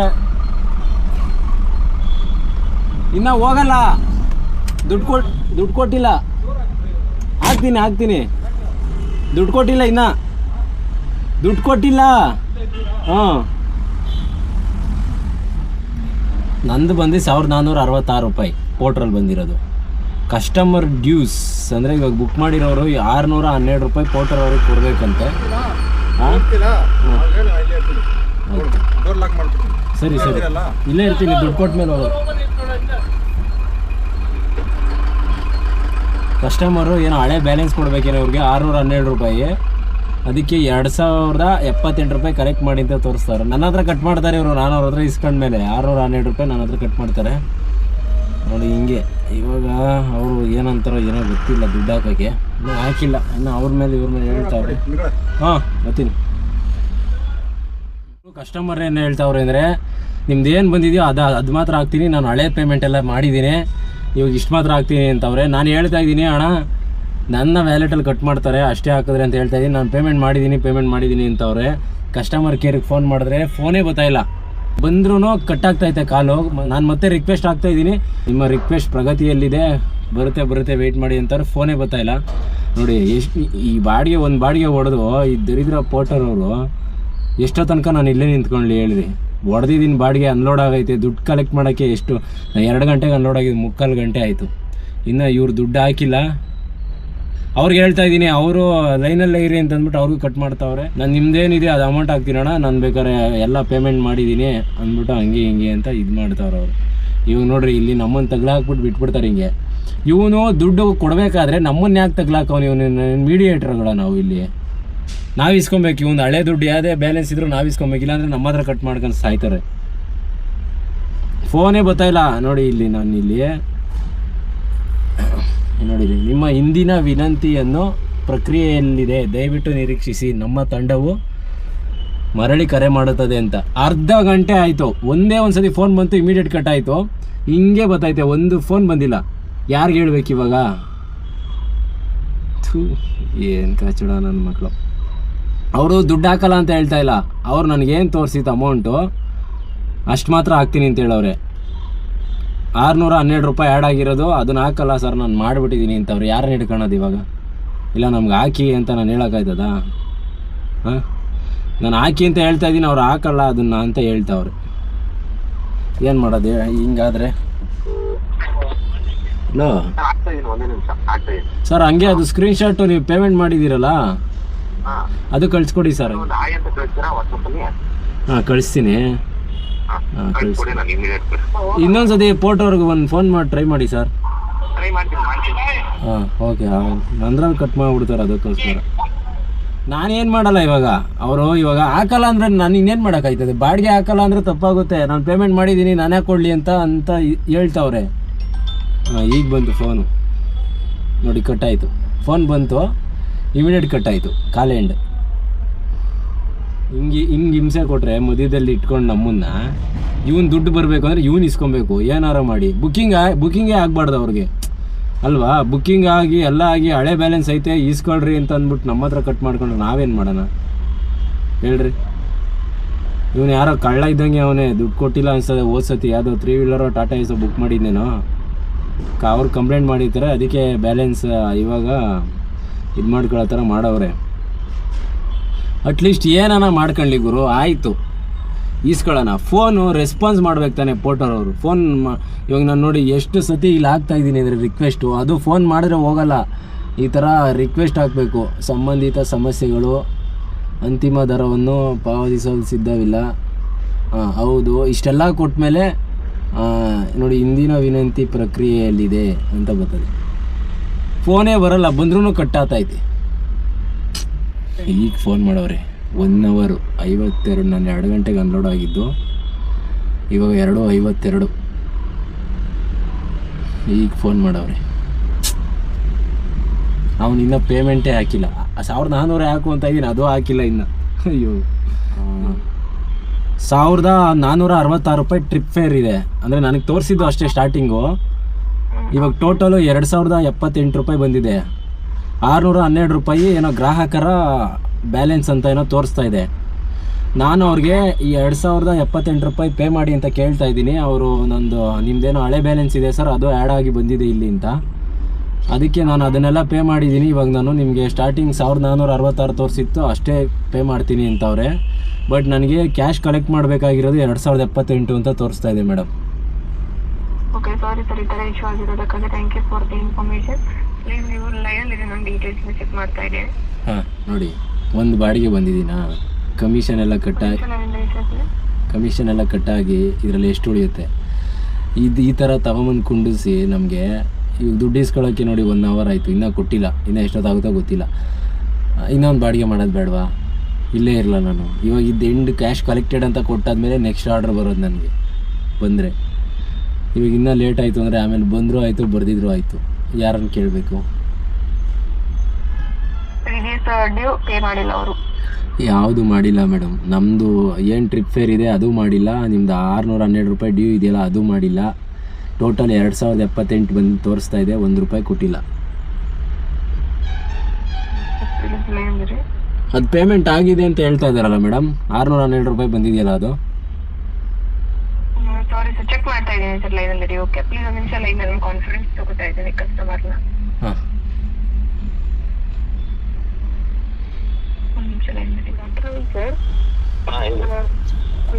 ಇನ್ನು ಹೋಗಲ್ಲ, ದುಡ್ಡು ಕೊಟ್ಟಿಲ್ಲ. ಹಾಕ್ತೀನಿ ದುಡ್ಡು ಕೊಟ್ಟಿಲ್ಲ, ಇನ್ನು ದುಡ್ಡು ಕೊಟ್ಟಿಲ್ಲ. ಹಾಂ, ನಂದು ಬಂದು 1466 ರೂಪಾಯಿ ಪೋರ್ಟ್ರಲ್ಲಿ ಬಂದಿರೋದು. ಕಸ್ಟಮರ್ ಡ್ಯೂಸ್ ಅಂದರೆ ಇವಾಗ ಬುಕ್ ಮಾಡಿರೋರು 612 ರೂಪಾಯಿ ಪೋರ್ಟರ್ ಅವ್ರಿಗೆ ಕೊಡಬೇಕಂತೆ. ಹಾಂ, ಸರಿ ಇಲ್ಲೇ ಇರ್ತೀನಿ, ದುಡ್ಡು ಕೊಟ್ಟ ಮೇಲೆ ಹೋಗೋದು. ಕಸ್ಟಮರು ಏನೋ ಹಳೆ ಬ್ಯಾಲೆನ್ಸ್ ಕೊಡಬೇಕೇನೋ ಅವ್ರಿಗೆ 612 ರೂಪಾಯಿ. ಅದಕ್ಕೆ 2078 ರೂಪಾಯಿ ಕರೆಕ್ಟ್ ಮಾಡಿ ಅಂತ ತೋರಿಸ್ತಾರೆ. ನನ್ನ ಹತ್ರ ಕಟ್ ಮಾಡ್ತಾರೆ ಇವರು, ನಾನು ಅವ್ರ ಹತ್ರ ಇಸ್ಕೊಂಡ್ಮೇಲೆ 612 ರೂಪಾಯಿ ನನ್ನ ಹತ್ರ ಕಟ್ ಮಾಡ್ತಾರೆ ನೋಡಿ. ಹಿಂಗೆ ಇವಾಗ ಅವರು ಏನಂತಾರೋ ಏನೋ ಗೊತ್ತಿಲ್ಲ, ದುಡ್ಡು ಹಾಕೋಕ್ಕೆ ಇನ್ನೂ ಹಾಕಿಲ್ಲ. ಇನ್ನು ಅವ್ರ ಮೇಲೆ ಇವ್ರ ಮೇಲೆ ಹೇಳ್ತಾವ್ರೆ. ಹಾಂ ಬರ್ತೀನಿ. ಕಸ್ಟಮರ್ ಏನು ಹೇಳ್ತಾವ್ರೆ ಅಂದರೆ, ನಿಮ್ದು ಏನು ಬಂದಿದೆಯೋ ಅದು ಮಾತ್ರ ಹಾಕ್ತೀನಿ, ನಾನು ಹಳೆ ಪೇಮೆಂಟ್ ಎಲ್ಲ ಮಾಡಿದ್ದೀನಿ, ಇವಾಗ ಇಷ್ಟು ಮಾತ್ರ ಹಾಕ್ತೀನಿ ಅಂತವ್ರೆ. ನಾನು ಹೇಳ್ತಾ ಇದ್ದೀನಿ ಅಣ್ಣ ನನ್ನ ವ್ಯಾಲೆಟಲ್ಲಿ ಕಟ್ ಮಾಡ್ತಾರೆ ಅಷ್ಟೇ ಹಾಕಿದ್ರೆ ಅಂತ ಹೇಳ್ತಾ ಇದ್ದೀನಿ. ನಾನು ಪೇಮೆಂಟ್ ಮಾಡಿದ್ದೀನಿ ಅಂತವ್ರೆ. ಕಸ್ಟಮರ್ ಕೇರಿಗೆ ಫೋನ್ ಮಾಡಿದ್ರೆ ಫೋನೇ ಬರ್ತಾಯಿಲ್ಲ, ಬಂದ್ರೂ ಕಟ್ ಆಗ್ತಾಯಿದೆ ಕಾಲು. ನಾನು ಮತ್ತೆ ರಿಕ್ವೆಸ್ಟ್ ಆಗ್ತಾಯಿದ್ದೀನಿ, ನಿಮ್ಮ ರಿಕ್ವೆಸ್ಟ್ ಪ್ರಗತಿಯಲ್ಲಿದೆ, ಬರುತ್ತೆ ವೆಯ್ಟ್ ಮಾಡಿ ಅಂತಾರೆ. ಫೋನೇ ಬರ್ತಾಯಿಲ್ಲ ನೋಡಿ. ಎಷ್ಟು ಈ ಒಂದು ಬಾಡಿಗೆ ಹೊಡೆದು ಈ ದರಿದ್ರ ಪೋರ್ಟರ್ ಅವರು ಎಷ್ಟೋ ತನಕ ನಾನು ಇಲ್ಲೇ ನಿಂತ್ಕೊಳ್ಳಿ ಹೇಳ್ರಿ. ಹೊಡೆದಿದ್ದೀನಿ ಬಾಡಿಗೆ, ಅನ್ಲೋಡ್ ಆಗೈತೆ. ದುಡ್ಡು ಕಲೆಕ್ಟ್ ಮಾಡೋಕ್ಕೆ ಎಷ್ಟು 2 ಗಂಟೆಗೆ ಅನ್ಲೋಡ್ ಆಗಿದೆ, 3/4 ಗಂಟೆ ಆಯಿತು. ಇನ್ನು ಇವ್ರು ದುಡ್ಡು ಹಾಕಿಲ್ಲ. ಅವ್ರಿಗೆ ಹೇಳ್ತಾ ಇದ್ದೀನಿ, ಅವರು ಲೈನಲ್ಲೇ ಇರಿ ಅಂತಂದ್ಬಿಟ್ಟು ಅವ್ರಿಗೂ ಕಟ್ ಮಾಡ್ತಾವ್ರೆ. ನಾನು ನಿಮ್ದೇನಿದೆ ಅದು ಅಮೌಂಟ್ ಹಾಕ್ತೀನಣ್ಣ, ನಾನು ಬೇಕಾದ್ರೆ ಎಲ್ಲ ಪೇಮೆಂಟ್ ಮಾಡಿದ್ದೀನಿ ಅಂದ್ಬಿಟ್ಟು ಹಂಗೆ ಅಂತ ಇದು ಮಾಡ್ತಾವ್ರೆ ಅವರು. ಇವಾಗ ನೋಡ್ರಿ, ಇಲ್ಲಿ ನಮ್ಮನ್ನು ತಗ್ಲಾಕ್ಬಿಟ್ಟು ಬಿಟ್ಬಿಡ್ತಾರೆ ಹಿಂಗೆ. ಇವನು ದುಡ್ಡು ಕೊಡಬೇಕಾದ್ರೆ ನಮ್ಮನ್ನ ಯಾಕೆ ತಗ್ಲಾಕವನು? ಇವನು ಮೀಡಿಯೇಟರ್ಗಳ ನಾವು ಇಲ್ಲಿ ನಾವು ಇಸ್ಕೊಬೇಕು. ಇವನು ಹಳೆ ದುಡ್ಡು ಯಾವುದೇ ಬ್ಯಾಲೆನ್ಸ್ ಇದ್ರೂ ನಾವು ಇಸ್ಕೊಬೇಕು, ಇಲ್ಲಾಂದರೆ ನಮ್ಮ ಹತ್ರ ಕಟ್ ಮಾಡ್ಕೊಂಡು ಸಾಯ್ತಾರೆ. ಫೋನೇ ಗೊತ್ತಾಯಿಲ್ಲ ನೋಡಿ. ಇಲ್ಲಿ ನಾನು ಇಲ್ಲಿ ನೋಡಿದೆ, ನಿಮ್ಮ ಹಿಂದಿನ ವಿನಂತಿಯನ್ನು ಪ್ರಕ್ರಿಯೆಯಲ್ಲಿದೆ, ದಯವಿಟ್ಟು ನಿರೀಕ್ಷಿಸಿ, ನಮ್ಮ ತಂಡವು ಮರಳಿ ಕರೆ ಮಾಡುತ್ತದೆ ಅಂತ. ಅರ್ಧ ಗಂಟೆ ಆಯಿತು, ಒಂದೇ ಒಂದು ಸತಿ ಫೋನ್ ಬಂತು, ಇಮಿಡಿಯೇಟ್ ಕಟ್ ಆಯಿತು. ಹಿಂಗೆ ಗೊತ್ತಾಯ್ತೆ, ಒಂದು ಫೋನ್ ಬಂದಿಲ್ಲ. ಯಾರಿಗೆ ಹೇಳ್ಬೇಕು ಇವಾಗ? ಏನು ಕಚಡ ನನ್ನ ಮಕ್ಕಳು. ಅವರು ದುಡ್ಡು ಹಾಕಲ್ಲ ಅಂತ ಹೇಳ್ತಾ ಇಲ್ಲ, ಅವ್ರು ನನಗೇನು ತೋರಿಸಿತ್ತು ಅಮೌಂಟು ಅಷ್ಟು ಮಾತ್ರ ಹಾಕ್ತೀನಿ ಅಂತ ಹೇಳವ್ರೆ. 612 ರೂಪಾಯಿ ಆ್ಯಡ್ ಆಗಿರೋದು, ಅದನ್ನ ಹಾಕಲ್ಲ ಸರ್ ನಾನು ಮಾಡಿಬಿಟ್ಟಿದ್ದೀನಿ ಅಂತವ್ರು. ಯಾರನ್ನ ಹಿಡ್ಕೊಳ್ಳೋದು ಇವಾಗ? ಇಲ್ಲ ನಮ್ಗೆ ಹಾಕಿ ಅಂತ ನಾನು ಹೇಳೋಕ್ಕಾಯ್ತದ? ಹಾಂ, ನಾನು ಹಾಕಿ ಅಂತ ಹೇಳ್ತಾ ಇದ್ದೀನಿ, ಅವ್ರು ಹಾಕಲ್ಲ ಅದನ್ನು ಅಂತ ಹೇಳ್ತಾವ್ರೆ. ಏನು ಮಾಡೋದು ಹಿಂಗಾದರೆ? ಹಲೋ ಸರ್, ಹಂಗೆ ಅದು ಸ್ಕ್ರೀನ್ಶಾಟು ನೀವು ಪೇಮೆಂಟ್ ಮಾಡಿದ್ದೀರಲ್ಲ ಅದು ಕಳಿಸ್ಕೊಡಿ ಸರ್. ಹಾಂ ಕಳಿಸ್ತೀನಿ. ಹಾಂ ಕಳಿಸ್ತೀನಿ. ಇನ್ನೊಂದು ಸತಿ ಪೋರ್ಟ್ವ್ರಿಗೆ ಒಂದು ಫೋನ್ ಮಾಡಿ ಟ್ರೈ ಮಾಡಿ ಸರ್. ಹಾಂ ಓಕೆ. ನಂದ್ರಲ್ಲಿ ಕಟ್ ಮಾಡಿಬಿಡ್ತಾರೆ, ಅದಕ್ಕೋಸ್ಕರ ನಾನೇನು ಮಾಡಲ್ಲ ಇವಾಗ. ಅವರು ಇವಾಗ ಹಾಕಲ್ಲ ಅಂದರೆ ನಾನು ಇನ್ನೇನು ಮಾಡೋಕ್ಕಾಯ್ತದೆ? ಬಾಡಿಗೆ ಹಾಕಲ್ಲ ಅಂದರೆ ತಪ್ಪಾಗುತ್ತೆ. ನಾನು ಪೇಮೆಂಟ್ ಮಾಡಿದ್ದೀನಿ, ನಾನೇ ಕೊಡಲಿ ಅಂತ ಹೇಳ್ತಾವ್ರೆ. ಹಾಂ ಈಗ ಬಂತು ಫೋನು ನೋಡಿ, ಕಟ್ಟಾಯಿತು. ಫೋನ್ ಬಂತು, ಇಮಿಡಿಯೇಟ್ ಕಟ್ಟಾಯಿತು, ಕಾಲ್ ಎಂಡ್. ಹಿಂಗೆ ಹಿಂಸೆ ಕೊಟ್ಟರೆ ಮಧ್ಯದಲ್ಲಿ ಇಟ್ಕೊಂಡು ನಮ್ಮನ್ನ, ಇವನು ದುಡ್ಡು ಬರಬೇಕು ಅಂದರೆ ಇವನು ಇಸ್ಕೊಬೇಕು ಏನಾರ ಮಾಡಿ. ಬುಕ್ಕಿಂಗೇ ಆಗಬಾರ್ದು ಅವ್ರಿಗೆ ಅಲ್ವಾ? ಬುಕ್ಕಿಂಗ್ ಆಗಿ ಎಲ್ಲ ಆಗಿ ಹಳೆ ಬ್ಯಾಲೆನ್ಸ್ ಐತೆ ಈಸ್ಕೊಳ್ರಿ ಅಂತ ಅಂದ್ಬಿಟ್ಟು ನಮ್ಮ ಹತ್ರ ಕಟ್ ಮಾಡ್ಕೊಂಡು ನಾವೇನು ಮಾಡೋಣ ಹೇಳ್ರಿ? ಇವನು ಯಾರೋ ಕಳ್ಳ ಇದ್ದಂಗೆ ಅವನೇ, ದುಡ್ಡು ಕೊಟ್ಟಿಲ್ಲ ಅನ್ಸ್ತದೆ. ಓದ್ಸತಿ ಯಾವುದೋ 3 ವೀಲರೋ ಟಾಟಾ ಏಸೋ ಬುಕ್ ಮಾಡಿದ್ನೇನೋ, ಅವ್ರು ಕಂಪ್ಲೇಂಟ್ ಮಾಡಿರ್ತಾರೆ, ಅದಕ್ಕೆ ಬ್ಯಾಲೆನ್ಸ್ ಇವಾಗ ಇದು ಮಾಡ್ಕೊಳ್ಳೋ ಥರ ಮಾಡವ್ರೆ. ಅಟ್ಲೀಸ್ಟ್ ಏನಾನ ಮಾಡ್ಕೊಳ್ಳಿ ಗುರು, ಆಯಿತು ಈಸ್ಕೊಳ್ಳೋಣ. ಫೋನು ರೆಸ್ಪಾನ್ಸ್ ಮಾಡ್ಬೇಕು ತಾನೆ ಪೋರ್ಟರ್ ಫೋನ್ ಇವಾಗ ನಾನು ನೋಡಿ ಎಷ್ಟು ಸತಿ ಇಲ್ಲಿ ಹಾಕ್ತಾಯಿದ್ದೀನಿ ಅಂದರೆ ರಿಕ್ವೆಸ್ಟು, ಅದು ಫೋನ್ ಮಾಡಿದ್ರೆ ಹೋಗಲ್ಲ. ಈ ಥರ ರಿಕ್ವೆಸ್ಟ್ ಹಾಕಬೇಕು. ಸಂಬಂಧಿತ ಸಮಸ್ಯೆಗಳು, ಅಂತಿಮ ದರವನ್ನು ಪಾವತಿಸಲು ಸಿದ್ಧವಿಲ್ಲ. ಹಾಂ ಹೌದು, ಇಷ್ಟೆಲ್ಲ ಕೊಟ್ಟಮೇಲೆ ನೋಡಿ ಹಿಂದಿನ ವಿನಂತಿ ಪ್ರಕ್ರಿಯೆಯಲ್ಲಿದೆ ಅಂತ ಬರ್ತದೆ. ಫೋನೇ ಬರಲ್ಲ, ಬಂದ್ರೂ ಕಟ್ಟಾತೈತೆ. ಈಗ ಫೋನ್ ಮಾಡವ್ರೆ 1 hour 52. ನಾನು 2 ಗಂಟೆಗೆ ಅನ್ಲೋಡ್ ಆಗಿದ್ದು, ಇವಾಗ 2:52. ಈಗ ಫೋನ್ ಮಾಡವ್ರೆ. ಅವನು ಇನ್ನೂ ಪೇಮೆಂಟೇ ಹಾಕಿಲ್ಲ. 1400 ಹಾಕು ಅಂತ ಇದ್ದೀನಿ, ಅದು ಹಾಕಿಲ್ಲ ಇನ್ನು. ಅಯ್ಯೋ, 1466 ರೂಪಾಯಿ ಟ್ರಿಪ್ ಫೇರ್ ಇದೆ. ಅಂದರೆ ನನಗೆ ತೋರಿಸಿದ್ದು ಅಷ್ಟೇ ಸ್ಟಾರ್ಟಿಂಗು. ಇವಾಗ ಟೋಟಲು 2078 ರೂಪಾಯಿ ಬಂದಿದೆ. 612 ರೂಪಾಯಿ ಏನೋ ಗ್ರಾಹಕರ ಬ್ಯಾಲೆನ್ಸ್ ಅಂತ ಏನೋ ತೋರಿಸ್ತಾ ಇದೆ. ನಾನು ಅವ್ರಿಗೆ ಈ 2078 ರೂಪಾಯಿ ಪೇ ಮಾಡಿ ಅಂತ ಕೇಳ್ತಾ ಇದ್ದೀನಿ. ಅವರು ನಂದು ನಿಮ್ಮದೇನೋ ಹಳೆ ಬ್ಯಾಲೆನ್ಸ್ ಇದೆ ಸರ್, ಅದು ಆ್ಯಡ್ ಆಗಿ ಬಂದಿದೆ ಇಲ್ಲಿ ಅಂತ. ಅದಕ್ಕೆ ನಾನು ಅದನ್ನೆಲ್ಲ ಪೇ ಮಾಡಿದ್ದೀನಿ. ಇವಾಗ ನಾನು ನಿಮಗೆ ಸ್ಟಾರ್ಟಿಂಗ್ 1466 ತೋರಿಸಿತ್ತು, ಅಷ್ಟೇ ಪೇ ಮಾಡ್ತೀನಿ ಅಂತವ್ರೆ. ಬಟ್ ನನಗೆ ಕ್ಯಾಶ್ ಕಲೆಕ್ಟ್ ಮಾಡಬೇಕಾಗಿರೋದು 2078 ಅಂತ ತೋರಿಸ್ತಾ ಇದೆ ಮೇಡಮ್. ಓಕೆ, ಸಾರಿ ಸರ್, ಈ ಥರ ಇಶ್ಯೂ ಆಗಿರೋದಕ್ಕಾಗಿ thank you for the information. ನೀವು ಲೈನಲ್ಲಿ ನಾನು ಡೀಟೇಲ್ಸ್ನ ಚೆಕ್ ಮಾಡ್ತಾ ಇದ್ದೇನೆ. ಹಾಂ ನೋಡಿ, ಒಂದು ಬಾಡಿಗೆ ಬಂದಿದ್ದೀನಾ, ಕಮಿಷನ್ ಎಲ್ಲ ಕಟ್ಟಾಗಿ ಇದರಲ್ಲಿ ಎಷ್ಟು ಉಳಿಯುತ್ತೆ? ಈ ಥರ ತಗೊಂಬಂದು ಕುಂಡಿಸಿ ನಮಗೆ ಈಗ ದುಡ್ಡು ಇಸ್ಕೊಳ್ಳೋಕ್ಕೆ ನೋಡಿ 1 hour ಆಯಿತು, ಇನ್ನೂ ಕೊಟ್ಟಿಲ್ಲ. ಇನ್ನೂ ಎಷ್ಟೊತ್ತಾಗುತ್ತೋ ಗೊತ್ತಿಲ್ಲ. ಇನ್ನೊಂದು ಬಾಡಿಗೆ ಮಾಡೋದು ಬೇಡವಾ? ಇಲ್ಲೇ ಇರಲ್ಲ ನಾನು. ಇವಾಗ ಇದು ಎಂಡ್ ಕ್ಯಾಶ್ ಕಲೆಕ್ಟೆಡ್ ಅಂತ ಕೊಟ್ಟಾದ್ಮೇಲೆ ನೆಕ್ಸ್ಟ್ ಆರ್ಡ್ರ್ ಬರೋದು ನನಗೆ ಬಂದರೆ. ಇವಾಗ ಇನ್ನೂ ಲೇಟ್ ಆಯಿತು ಅಂದರೆ ಆಮೇಲೆ ಬಂದರೂ ಆಯಿತು, ಬರ್ದಿದ್ರು ಆಯಿತು, ಯಾರನ್ನು ಕೇಳಬೇಕು? ಯಾವುದು ಮಾಡಿಲ್ಲ ಮೇಡಮ್. ನಮ್ಮದು ಏನು ಟ್ರಿಪ್ ಫೇರ್ ಇದೆ ಅದು ಮಾಡಿಲ್ಲ, ನಿಮ್ಮದು 612 ರೂಪಾಯಿ ಡ್ಯೂ ಇದೆಯಲ್ಲ ಅದು ಮಾಡಿಲ್ಲ. ಟೋಟಲ್ 2078 ಬಂದು ತೋರಿಸ್ತಾ ಇದೆ, 1 ರೂಪಾಯಿ ಕೊಟ್ಟಿಲ್ಲ. ಅದು ಪೇಮೆಂಟ್ ಆಗಿದೆ ಅಂತ ಹೇಳ್ತಾ ಇದ್ದಾರಲ್ಲ ಮೇಡಮ್, 612 ರೂಪಾಯಿ ಬಂದಿದೆಯಲ್ಲ ಅದು. ಸಾರಿ ಸರ್, ಚೆಕ್ ಮಾಡ್ತಾ ಇದ್ದೀನಿ ಸರ್ ಲೈನಲ್ಲಿ. ಓಕೆ, ಪ್ಲೀಸ್ ಒಂದು ನಿಮಿಷ ಲೈನಲ್ಲಿ ಕಾನ್ಫರೆನ್ಸ್ ತಗೋತಾ ಇದ್ದೀನಿ ಕಸ್ಟಮರ್ನ. ಹಾಂ, ಒಂದು ನಿಮಿಷ ಲೈನಲ್ಲಿ ಮಾತಾಡಿ ಸರ್.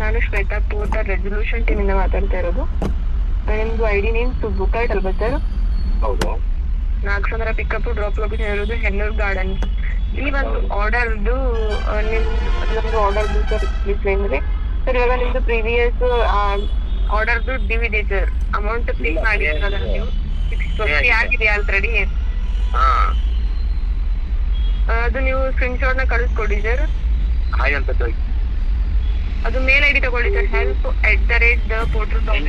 ನಾನು ಶ್ವೇತಾ, ಪೋರ್ಟರ್ ರೆಸಲ್ಯೂಷನ್ ಟೀಮಿಂದ ಮಾತಾಡ್ತಾ ಇರೋದು. ನಿಮ್ಮದು I D name Subbu correct ಅಲ್ವಾ ಸರ್? ಹೌದು. 400 ಪಿಕಪ್ ಡ್ರಾಪ್ ಲೊಕೇಶನ್ ಇರೋದು ಹೆನ್ನೂರು ಗಾರ್ಡನ್. ಇಲ್ಲಿ ಒಂದು ಆರ್ಡರ್ದು ನಮ್ದು ಆರ್ಡರ್ದು ಸರ್ ಪ್ಲೀಸ್ ಅಂದರೆ ಸರ್, ಇವಾಗ ನಿಮ್ಮದು ಪ್ರೀವಿಯಸ್ ಆರ್ಡರ್ದು ಡ್ಯೂ ಇದೆ ಸರ್. ಅಮೌಂಟ್ ಪೇ ಮಾಡಿದ್ರಲ್ಲ ನೀವು, ಪೇ ಆಗಿದೆಯಾ ಆಲ್ರೆಡಿ? ಹಾ ಅದು ನೀವು ಸ್ಕ್ರೀನ್ಶಾಟ್ ನ ಕಳಿಸ್ಕೊಡಿ ಸರ್. ಹಾಯ್ ಅಂತ ಅದು ಮೇಲ್ ಐಡಿ ತಗೊಳ್ಳಿ sir, help@theportal.com.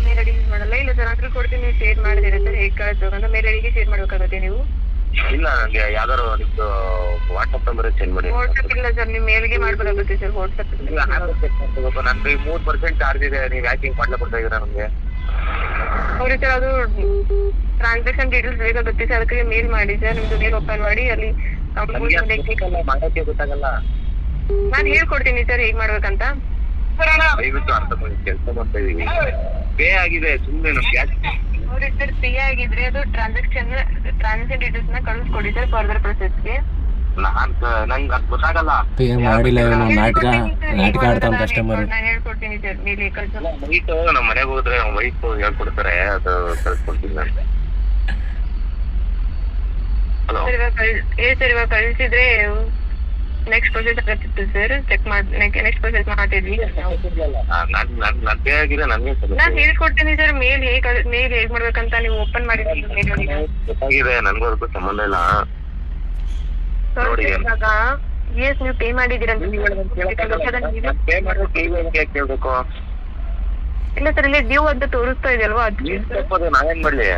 Mail ID use ಮಾಡಲ್ಲ. ಇಲ್ಲ ಸರ್, ಹಾಕಿ ಕೊಡ್ತೀನಿ, ಶೇರ್ ಮಾಡಿದಿರ ಸರ್. ಹೇಗೆ ಕಳಿಸ್ಬೇಕಂತ ಮೇಲ್ ಐಡಿಗೆ ಶೇರ್ ಮಾಡ್ಬೇಕಾಗುತ್ತೆ ನೀವು. ಇಲ್ಲ, ನನಗೆ ಯಾವ್ದಾರು ನಿಮ್ದು ವಾಟ್ಸ್ಆಪ್ ನಂಬರ್ ಸೆಂಡ್ ಮಾಡಿ. ವಾಟ್ಸ್ಆಪ್ ಇಲ್ಲ ಸರ್, ನೀವು ಮೇಲ್ಗೆ ಮಾಡ್ಬೇಕಾಗುತ್ತೆ ಸರ್. ವಾಟ್ಸ್ಆಪ್ ನನ್ಗೆ 3% ಚಾರ್ಜ್ ಇದೆ, ನೀವು ಯಾಕೆ ಹಿಂಗೆ ಮಾಡ್ಲಾ ಕೊಡ್ತಾ ಇದೀರಾ ನಮ್ಗೆ? ಅವ್ರಿಗೆ ಸರ್ ಅದು ಟ್ರಾನ್ಸಾಕ್ಷನ್ ಡೀಟೇಲ್ಸ್ ಬೇಕಾಗುತ್ತೆ ಸರ್, ಅದಕ್ಕೆ ಮೇಲ್ ಮಾಡಿ ಸರ್. ನಿಮ್ದು ಮೇಲ್ ಓಪನ್ ಮಾಡಿ ಅಲ್ಲಿ ಮಾಡೋಕೆ ಗೊತ್ತಾಗಲ್ಲ. ನಾನು ಹೇಳ್ಕೊಡ್ತೀನಿ ಸರ್ ಹೇಗ್ ಮಾಡ್ಬೇಕಂತ. ದಯವಿಟ್ಟು ಅರ್ಥ ಮಾಡಿ, ಕೆಲಸ ಮಾಡ್ತಾ ಇದೀವಿ. ಪೇ ಆಗಿದೆ, ಸುಮ್ಮನೆ ನಮ್ಗೆ ಯಾಕೆ? ಅವ್ರಿಗೆ ಸರ್ ಪೇ ಆಗಿದ್ರೆ ಅದು ಟ್ರಾನ್ಸಾಕ್ಷನ್ ಡೀಟೇಲ್ಸ್ ನ ಕಳಿಸ್ಕೊಡಿ ಸರ್ ಫರ್ದರ್ ಪ್ರೊಸೆಸ್ಗೆ. ನಂಗೆ ಅದು ಗೊತ್ತಾಗಲ್ಲ. ಪೇ ಮಾಡಿಲ್ಲ, ಇವನು ನಾಟಕ ಆಡ್ತಾನೆ ಕಸ್ಟಮರ್. ನಾನು ಹೇಳ್ಕೊಡ್ತೀನಿ ಸರ್ ಮೇಲೆ ಕಳ್ಸೋದು. ವೈಟ್ ನಮ್ಮ ಮನೆಗೆ ಹೋದ್ರೆ ವೈಫ್ ಹೇಳ್ಕೊಡ್ತಾರೆ, ಅದು ಕಳ್ಸ್ಕೊಡ್ತೀನಿ ನಾನು. ಹಲೋ ಸರ್ ಇವಾಗ ಕಳಿಸಿದ್ರೆ ನೆಕ್ಸ್ಟ್ ಪ್ರೊಸೆಸ್ ಆಗತ್ತಿತ್ತು ಸರ್. ಚೆಕ್ ಮಾಡಿ ನೆಕ್ಸ್ಟ್ ಪ್ರೊಸೆಸ್ ಮಾಡ್ತಿದ್ವಿ. ನನ್ ಪೇ ಆಗಿದೆ, ನನಗೆ ನಾನು ಹೇಳ್ಕೊಡ್ತೀನಿ ಸರ್ ಮೇಲ್ ಹೇಗ್ ಮಾಡ್ಬೇಕಂತ. ನೀವು ಓಪನ್ ಮಾಡಿದ್ರೆ ಗೊತ್ತಾಗಿದೆ, ನನ್ಗೂ ಅದಕ್ಕೂ ಸಂಬಂಧ ಇಲ್ಲ. ನೋಡಿ ಇವಾಗ ಎಸ್ ನೀವು ಪೇ ಮಾಡಿದ್ದೀರಂತ ಪೇ ಮಾಡೋಕೆ ಕೇಳ್ಬೇಕು. ಇಲ್ಲ ಸರ್, ಇಲ್ಲಿ ಡ್ಯೂ ಅಂತ ತೋರಿಸ್ತಾ ಇದೆಯಲ್ವಾ, ಅದು ನಾವೇನ್ ಮಾಡ್ಲಿ?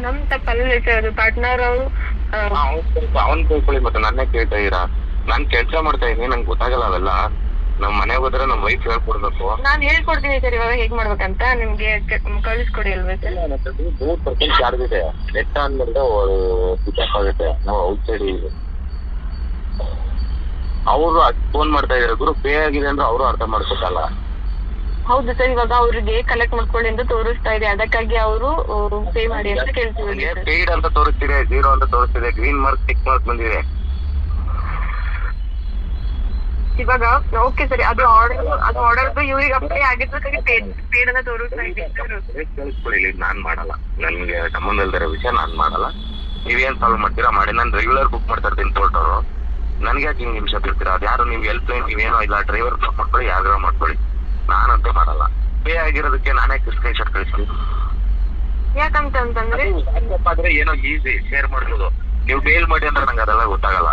ನಮ್ ತಪ್ಪಲ್ಲ ಸರ್. ಅದು ಪಾರ್ಟ್ನರ್ ಅವರು ಅವ್ನ್ ಕೇಳ್ಕೊಳ್ಳಿ, ಮತ್ತೆ ನನ್ನೇ ಕೇಳ್ತಾ ಇದೀರಾ? ನಾನ್ ಕೆಲ್ಸ ಮಾಡ್ತಾ ಇದೀನಿ, ನಂಗೆ ಗೊತ್ತಾಗಲ್ಲ ಅವೆಲ್ಲ. ನಮ್ ಮನೆಗೆ ಹೋದ್ರೆ ನಮ್ ವೈಫ್ ಹೇಳ್ಕೊಡ್ಬೇಕು. ನಾನ್ ಹೇಳ್ಕೊಡ್ತೀನಿ ಸರ್ ಇವಾಗ ಹೇಗ್ ಮಾಡ್ಬೇಕಂತ. ನಿಮ್ಗೆ ಕಳಿಸ್ಕೊಡಿ ಅಲ್ವಾ ಸರ್? 3% ಚಾರ್ಜ್ ಇದೆ. ನೆಟ್ ಆನ್ ಮಾಡಿದ್ರೆ ಸ್ವಿಚ್ ಆಫ್ ಆಗುತ್ತೆ. ನಾವು ಔಟ್ ಸೈಡ್ ಇದೆ. ಅವರು ಫೋನ್ ಮಾಡ್ತಾ ಇದಾರೆ, ಗುರು ಪೇ ಆಗಿದೆ ಅಂದ್ರೆ ಅವರು ಅರ್ಥ ಮಾಡ್ಕೊತಲ್ಲ. ಹೌದು ಸರ್, ಇವಾಗ ಅವ್ರಿಗೆ ಕಲೆಕ್ಟ್ ಮಾಡ್ಕೊಳ್ಳಿ ಅಂತ ತೋರಿಸ್ತಾ ಇದೆ, ಅದಕ್ಕಾಗಿ ಅವರು ಪೇ ಮಾಡಿ ಅಂತ ಕೇಳ್ತೀವಿ. ಪೇಯ್ಡ್ ಅಂತ ತೋರಿಸ್ತಿದೆ, 0 ಅಂತ ತೋರಿಸ್ತಿದೆ, ಗ್ರೀನ್ ಮಾರ್ಕ್ ಟಿಕ್ ಮಾರ್ಕ್ ಬಂದಿದೆ. ಇವಾಗ ಓಕೆ ಸರಿ, ಅದು ಆರ್ಡರ್ ಇವ್ರಿಗೆ ಅಪ್ಲೈ ಆಗಿದ್ದಕ್ಕಾಗಿ ಪೇಡ್ ಅಂತ ತೋರಿಸ್ತಾ ಇದೆ. ಕೇಳಿಸ್ಕೊಳ್ಳಿ, ನಾನ್ ಮಾಡಲ್ಲ, ನನ್ಗೆ ಸಂಬಂಧ ಇಲ್ದಿರೋ ವಿಷಯ ನಾನ್ ಮಾಡಲ್ಲ. ನೀವೇನ್ ಸಾಲ್ವ್ ಮಾಡ್ತೀರಾ ಮಾಡಿ. ನಾನು ರೆಗ್ಯುಲರ್ ಬುಕ್ ಮಾಡ್ತಾ ಇರ್ತೀನಿ ತೋಟವರು. ನನ್ಗೆ ಯಾಕೆ ಹಿಂಗ್ ನಿಮಿಷ ಬಿಡ್ತೀರಾ? ಅದು ಯಾರು ನೀವು ಹೆಲ್ಪ್ ಲೈನ್ ನೀವೇನೋ ಇಲ್ಲ, ಡ್ರೈವರ್ ಬುಕ್ ಮಾಡ್ಕೊಳ್ಳಿ, ಯಾವ್ದಾರ ಮಾಡ್ಕೊಳ್ಳಿ. ನಾನಂತೂ ಮಾಡಲ್ಲ. ಪೇ ಆಗಿರೋದಕ್ಕೆ ನಾನೇ ಸ್ಕ್ರೀನ್ ಶಾಟ್ ಕಳಿಸ್ತೀನಿ. ಯಾಕಂತಂದ್ರೆ ಆದ್ರೆ ಏನೋ ಈಸಿ ಶೇರ್ ಮಾಡ್ಬೋದು. ನೀವು ಮೇಲ್ ಮಾಡಿ ಅಂದ್ರೆ ನಂಗೆ ಅದೆಲ್ಲ ಗೊತ್ತಾಗಲ್ಲ.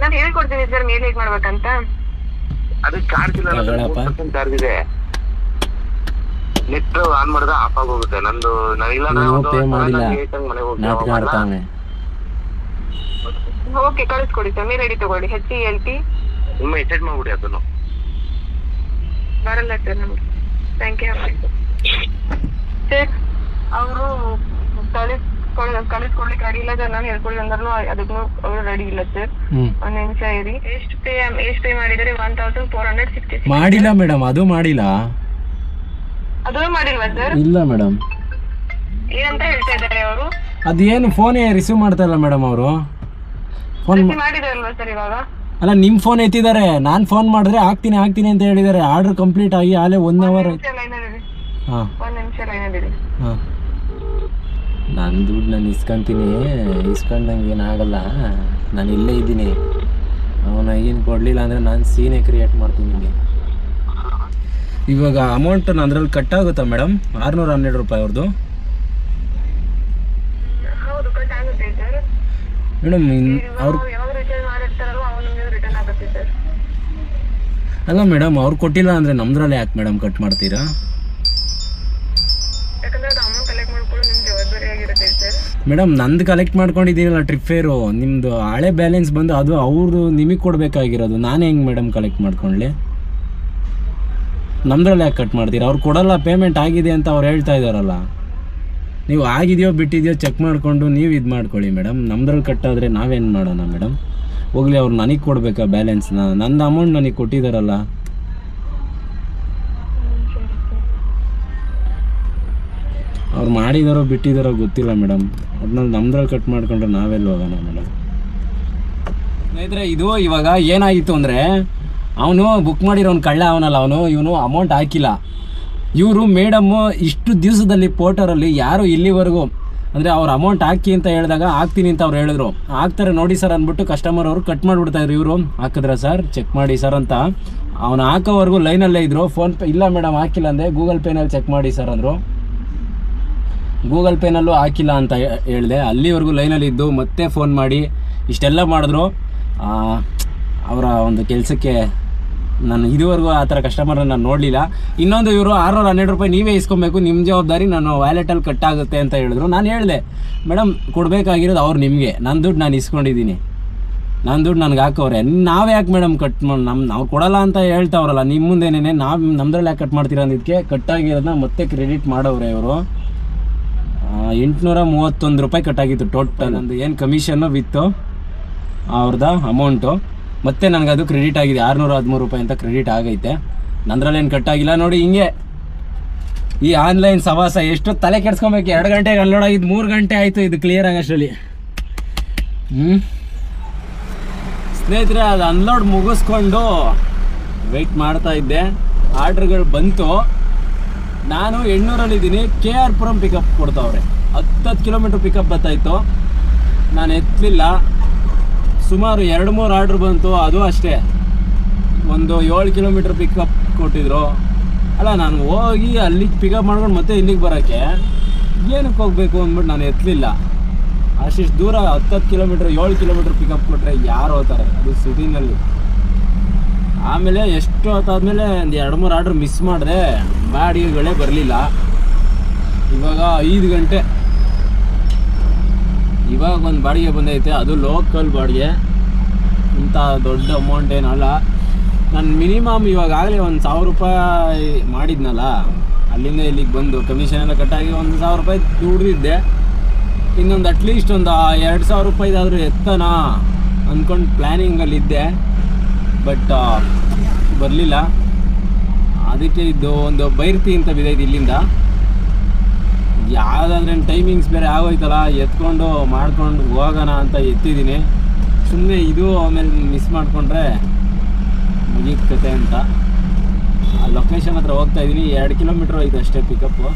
ನಾನು ಹೇಳ್ಕೊಡ್ತೀನಿ ಸರ್ ಮೇಲ್ ಹೇಗ್ ಮಾಡ್ಬೇಕಂತ. ಅದು ಚಾರ್ಜ್ ಇಲ್ಲ, 3% ಚಾರ್ಜ್ ಇದೆ. ನೆಟ್ ಆನ್ ಮಾಡಿದ್ರೆ ಆಫ್ ಆಗೋಗುತ್ತೆ ನಂದು. ಓಕೆ ಕಳಿಸ್ಕೊಡಿ ಸರ್, ಮೇಲ್ ಐಡಿ ತಗೊಳ್ಳಿ. HELP ನಿಮ್ಮ ಮೆಸೇಜ್ ಮಾಡ್ಬಿಡಿ. ಅದನ್ನು ಬರಲ್ಲ ಸರ್ ನಮ್ಗೆ. Thank you sir. ಅವರು ಕಳಿಸ್ಕೊಡ್ಲಿಕ್ಕೆ ರೆಡಿ ಇಲ್ಲ ಸರ್. ನಾನು ಹೇಳ್ಕೊಡಿ ಅಂದ್ರೂ ಅದಕ್ಕೂ ಅವರು ರೆಡಿ ಇಲ್ಲ ಸರ್. ಒಂದ್ ನಿಮಿಷ ಇರಿ. ಎಷ್ಟು ಪೇ ಮಾಡಿದರೆ? 1466 ಮಾಡಿಲ್ಲ ಮೇಡಮ್, ಅದು ಮಾಡಿಲ್ಲ. ಅದು ಮಾಡಿಲ್ವಾ ಸರ್? ಇಲ್ಲ ಮೇಡಮ್. ಏನಂತ ಹೇಳ್ತಾ ಇದ್ದಾರೆ ಅವರು? ಅದೇನು ಫೋನೇ ರಿಸೀವ್ ಮಾಡ್ತಾ ಇಲ್ಲ ಮೇಡಮ್. ಅವರು ಫೋನ್ ಮಾಡಿದಾರಲ್ವಾ ಸರ್ ಇವಾಗ? ಅಲ್ಲ, ನಿಮ್ಮ ಫೋನ್ ಎತ್ತಿದ್ದಾರೆ. ನಾನು ಫೋನ್ ಮಾಡಿದ್ರೆ ಆಗ್ತೀನಿ ಅಂತ ಹೇಳಿದ್ದಾರೆ. ಆರ್ಡರ್ ಕಂಪ್ಲೀಟ್ ಆಗಿ ಆಲೇ 1 ಅವರ್. ಹಾಂ, ಒಂದ್ ನಿಮಿಷ ಲೈನಲ್ಲಿರಿ. ಹಾಂ, ನನ್ನ ದುಡ್ಡು ನಾನು ಇಸ್ಕೊಂತೀನಿ. ಇಸ್ಕೊಂಡಂಗೆ ಏನಾಗಲ್ಲ, ನಾನು ಇಲ್ಲೇ ಇದ್ದೀನಿ. ಅವನ ಏನು ಕೊಡಲಿಲ್ಲ ಅಂದರೆ ನಾನು ಸೀನೇ ಕ್ರಿಯೇಟ್ ಮಾಡ್ತೀನಿ ನಿಮಗೆ. ಇವಾಗ ಅಮೌಂಟ್ ಅದರಲ್ಲಿ ಕಟ್ ಆಗುತ್ತಾ ಮೇಡಮ್? 612 ರೂಪಾಯಿ ಅವ್ರದ್ದು. ಹೌದು, ಕಟ್ ಆಗುತ್ತೆ ಸರ್. ಮೇಡಮ್ ಅವ್ರು ಯಾವಾಗ ರಿಚಾರ್ಜ್ ಮಾಡಿರ್ತಾರಲ್ವ ಅವ್ರು ನಿಮಗೆ ರಿಟರ್ನ್ ಆಗುತ್ತೆ ಸರ್. ಅಲ್ಲ ಮೇಡಮ್, ಅವ್ರು ಕೊಟ್ಟಿಲ್ಲ ಅಂದರೆ ನಮ್ದ್ರಲ್ಲಿ ಯಾಕೆ ಮೇಡಮ್ ಕಟ್ ಮಾಡ್ತೀರಾ? ಯಾಕಂದ್ರೆ ಅದು ಅಮೌಂಟ್ ಕಲೆಕ್ಟ್ ಮಾಡ್ಕೊಳ್ಳೋದು ನಿಮ್ಮ ಜವಾಬ್ದಾರಿ ಆಗಿರುತ್ತೆ ಸರ್. ಮೇಡಮ್, ನಂದು ಕಲೆಕ್ಟ್ ಮಾಡ್ಕೊಂಡಿದ್ದೀರಲ್ಲ ಟ್ರಿಪ್ ಫೇರು, ನಿಮ್ಮದು ಹಳೆ ಬ್ಯಾಲೆನ್ಸ್ ಬಂದು ಅದು ಅವ್ರದ್ದು ನಿಮಗೆ ಕೊಡಬೇಕಾಗಿರೋದು. ನಾನು ಹೆಂಗೆ ಮೇಡಮ್ ಕಲೆಕ್ಟ್ ಮಾಡ್ಕೊಳ್ಳಿ? ನಮ್ದ್ರಲ್ಲಿ ಯಾಕೆ ಕಟ್ ಮಾಡ್ತೀರಾ? ಅವ್ರು ಕೊಡಲ್ಲ, ಪೇಮೆಂಟ್ ಆಗಿದೆ ಅಂತ ಅವ್ರು ಹೇಳ್ತಾ ಇದ್ದಾರಲ್ಲ. ನೀವು ಆಗಿದೆಯೋ ಬಿಟ್ಟಿದೆಯೋ ಚೆಕ್ ಮಾಡಿಕೊಂಡು ನೀವು ಇದು ಮಾಡ್ಕೊಳ್ಳಿ ಮೇಡಮ್. ನಮ್ದ್ರಲ್ಲಿ ಕಟ್ಟಾದರೆ ನಾವೇನು ಮಾಡೋಣ ಮೇಡಮ್? ಹೋಗಲಿ, ಅವ್ರು ನನಗೆ ಕೊಡಬೇಕಾ ಬ್ಯಾಲೆನ್ಸ್ನ? ನಂದು ಅಮೌಂಟ್ ನನಗೆ ಕೊಟ್ಟಿದ್ದಾರಲ್ಲ. ಅವ್ರು ಮಾಡಿದಾರೋ ಬಿಟ್ಟಿದ್ದಾರೋ ಗೊತ್ತಿಲ್ಲ ಮೇಡಮ್. ಅದನ್ನ ನಮ್ದ್ರಲ್ಲಿ ಕಟ್ ಮಾಡ್ಕೊಂಡ್ರೆ ನಾವೆಲ್ಲಿ ಹೋಗೋಣ ಮೇಡಮ್? ಸ್ನೇಹಿತರೆ, ಇದು ಇವಾಗ ಏನಾಗಿತ್ತು ಅಂದರೆ, ಅವನು ಬುಕ್ ಮಾಡಿರೋನು ಕಳ್ಳ ಅವನಲ್ಲ ಅವನು. ಇವನು ಅಮೌಂಟ್ ಹಾಕಿಲ್ಲ. ಇವರು ಮೇಡಮ್ಮು ಇಷ್ಟು ದಿವಸದಲ್ಲಿ ಪೋರ್ಟರಲ್ಲಿ ಯಾರು ಇಲ್ಲಿವರೆಗೂ ಅಂದರೆ ಅವ್ರು ಅಮೌಂಟ್ ಹಾಕಿ ಅಂತ ಹೇಳಿದಾಗ ಹಾಕ್ತೀನಿ ಅಂತ ಅವ್ರು ಹೇಳಿದ್ರು. ಹಾಕ್ತಾರೆ ನೋಡಿ ಸರ್ ಅಂದ್ಬಿಟ್ಟು ಕಸ್ಟಮರ್ ಅವರು ಕಟ್ ಮಾಡಿಬಿಡ್ತಾಯಿದ್ರು. ಇವರು ಹಾಕಿದ್ರೆ ಸರ್ ಚೆಕ್ ಮಾಡಿ ಸರ್ ಅಂತ ಅವನು ಹಾಕೋವರೆಗೂ ಲೈನಲ್ಲೇ ಇದ್ದರು. ಫೋನ್ಪೇ ಇಲ್ಲ ಮೇಡಮ್ ಹಾಕಿಲ್ಲ ಅಂದೆ, ಗೂಗಲ್ ಪೇನಲ್ಲಿ ಚೆಕ್ ಮಾಡಿ ಸರ್ ಅಂದರು. ಗೂಗಲ್ ಪೇನಲ್ಲೂ ಹಾಕಿಲ್ಲ ಅಂತ ಹೇಳಿದೆ. ಅಲ್ಲಿವರೆಗೂ ಲೈನಲ್ಲಿ ಇದ್ದು ಮತ್ತೆ ಫೋನ್ ಮಾಡಿ ಇಷ್ಟೆಲ್ಲ ಮಾಡಿದ್ರು. ಅವರ ಒಂದು ಕೆಲಸಕ್ಕೆ ನಾನು ಇದುವರೆಗೂ ಆ ಥರ ಕಸ್ಟಮರನ್ನ ನಾನು ನೋಡಲಿಲ್ಲ. ಇನ್ನೊಂದು ಇವರು 612 ರೂಪಾಯಿ ನೀವೇ ಇಸ್ಕೊಬೇಕು, ನಿಮ್ಮ ಜವಾಬ್ದಾರಿ, ನಾನು ವ್ಯಾಲೆಟಲ್ಲಿ ಕಟ್ ಆಗುತ್ತೆ ಅಂತ ಹೇಳಿದ್ರು. ನಾನು ಹೇಳಿದೆ ಮೇಡಮ್ ಕೊಡಬೇಕಾಗಿರೋದು ಅವ್ರು ನಿಮಗೆ, ನನ್ನ ದುಡ್ಡು ನಾನು ಇಸ್ಕೊಂಡಿದ್ದೀನಿ, ನನ್ನ ದುಡ್ಡು ನನಗೆ ಹಾಕೋರೆ, ನಾವೇ ಯಾಕೆ ಮೇಡಮ್ ಕಟ್ ಮಾಡಿ ನಾವು ಕೊಡಲ್ಲ ಅಂತ ಹೇಳ್ತಾವ್ರಲ್ಲ ನಿಮ್ಮ ಮುಂದೆನೇ ನಾವು ನಮ್ದ್ರಲ್ಲಿ ಯಾಕೆ ಕಟ್ ಮಾಡ್ತೀರ ಅಂದಿದ್ದಕ್ಕೆ ಕಟ್ಟಾಗಿರೋದನ್ನ ಮತ್ತೆ ಕ್ರೆಡಿಟ್ ಮಾಡೋವ್ರೆ ಇವರು. 831 ರೂಪಾಯಿ ಕಟ್ಟಾಗಿತ್ತು ಟೋಟಲ್. ಒಂದು ಏನು ಕಮಿಷನ್ನು ವಿತ್ತು ಅವ್ರದ್ದು ಅಮೌಂಟು. ಮತ್ತು ನನಗೆ ಅದು ಕ್ರೆಡಿಟ್ ಆಗಿದೆ 613 ರೂಪಾಯಿ ಅಂತ ಕ್ರೆಡಿಟ್ ಆಗೈತೆ. ನಂದ್ರಲ್ಲೇನು ಕಟ್ಟಾಗಿಲ್ಲ. ನೋಡಿ ಹಿಂಗೆ ಈ ಆನ್ಲೈನ್ ಸವಾಸ ಎಷ್ಟು ತಲೆ ಕೆಡ್ಸ್ಕೊಬೇಕು. 2 ಗಂಟೆಗೆ ಅನ್ಲೋಡ್ ಆಗಿದ್ದು 3 ಗಂಟೆ ಆಯಿತು ಇದು ಕ್ಲಿಯರ್ ಆಗೋಷ್ಟರಲ್ಲಿ. ಸ್ನೇಹಿತರೆ ಅದು ಅನ್ಲೋಡ್ ಮುಗಿಸ್ಕೊಂಡು ವೆಯ್ಟ್ ಮಾಡ್ತಾ ಇದ್ದೆ. ಆರ್ಡ್ರ್ಗಳು ಬಂತು. ನಾನು 800ರಲ್ಲಿದ್ದೀನಿ. KR ಪುರಂ ಪಿಕಪ್ ಕೊಡ್ತಾವ್ರೆ. 10 ಕಿಲೋಮೀಟ್ರ್ ಪಿಕಪ್ ಬರ್ತಾಯಿತ್ತು. ನಾನು ಎತ್ತಲಿಲ್ಲ. ಸುಮಾರು 2-3 ಆರ್ಡ್ರ್ ಬಂತು. ಅದು ಅಷ್ಟೇ ಒಂದು 7 ಕಿಲೋಮೀಟ್ರ್ ಪಿಕಪ್ ಕೊಟ್ಟಿದ್ರು. ಅಲ್ಲ ನಾನು ಹೋಗಿ ಅಲ್ಲಿಗೆ ಪಿಕಪ್ ಮಾಡ್ಕೊಂಡು ಮತ್ತೆ ಇಲ್ಲಿಗೆ ಬರೋಕ್ಕೆ ಏನಕ್ಕೆ ಹೋಗಬೇಕು ಅಂದ್ಬಿಟ್ಟು ನಾನು ಎತ್ತಲಿಲ್ಲ. ಅಷ್ಟಿಷ್ಟು ದೂರ 10 ಕಿಲೋಮೀಟ್ರ್ 7 ಕಿಲೋಮೀಟ್ರ್ ಪಿಕಪ್ ಕೊಟ್ಟರೆ ಯಾರು ಹೋಗ್ತಾರೆ ಅದು ಸಿಟಿನಲ್ಲಿ. ಆಮೇಲೆ ಎಷ್ಟು ಹೊತ್ತಾದ್ಮೇಲೆ ಒಂದು 2-3 ಆರ್ಡ್ರ್ ಮಿಸ್ ಮಾಡಿದೆ. ಬಾಡಿಗೆಗಳೇ ಬರಲಿಲ್ಲ. ಇವಾಗ 5 ಗಂಟೆ. ಇವಾಗ ಒಂದು ಬಾಡಿಗೆ ಬಂದೈತೆ, ಅದು ಲೋಕಲ್ ಬಾಡಿಗೆ, ಇಂಥ ದೊಡ್ಡ ಅಮೌಂಟ್ ಏನಲ್ಲ. ನಾನು ಮಿನಿಮಮ್ ಇವಾಗಲೇ ಒಂದು 1000 ರೂಪಾಯಿ ಮಾಡಿದ್ನಲ್ಲ, ಅಲ್ಲಿಂದ ಇಲ್ಲಿಗೆ ಬಂದು ಕಮಿಷನ್ ಎಲ್ಲ ಕಟ್ಟಾಗಿ 1000 ರೂಪಾಯಿ ದುಡ್ದಿದ್ದೆ. ಇನ್ನೊಂದು ಅಟ್ಲೀಸ್ಟ್ ಒಂದು 2000 ರೂಪಾಯಿದಾದರೂ ಎತ್ತನ ಅಂದ್ಕೊಂಡು ಪ್ಲ್ಯಾನಿಂಗಲ್ಲಿದ್ದೆ. ಬಟ್ ಬರಲಿಲ್ಲ. ಅದಕ್ಕೆ ಇದು ಒಂದು ಬೈರ್ತಿ ಅಂತ ಬಿದ್ದೈತೆ ಇಲ್ಲಿಂದ. ಯಾವುದಾದ್ರೆ ಟೈಮಿಂಗ್ಸ್ ಬೇರೆ ಆಗೋಯ್ತಲ್ಲ, ಎತ್ಕೊಂಡು ಮಾಡ್ಕೊಂಡು ಹೋಗೋಣ ಅಂತ ಎತ್ತಿದ್ದೀನಿ. ಸುಮ್ಮನೆ ಇದು ಆಮೇಲೆ ಮಿಸ್ ಮಾಡಿಕೊಂಡ್ರೆ ಮುಗೀತು ಕತೆ ಅಂತ ಆ ಲೊಕೇಶನ್ ಹತ್ರ ಹೋಗ್ತಾ ಇದ್ದೀನಿ. 2 ಕಿಲೋಮೀಟ್ರ್ ಐತೆ ಅಷ್ಟೇ ಪಿಕಪ್ಪು.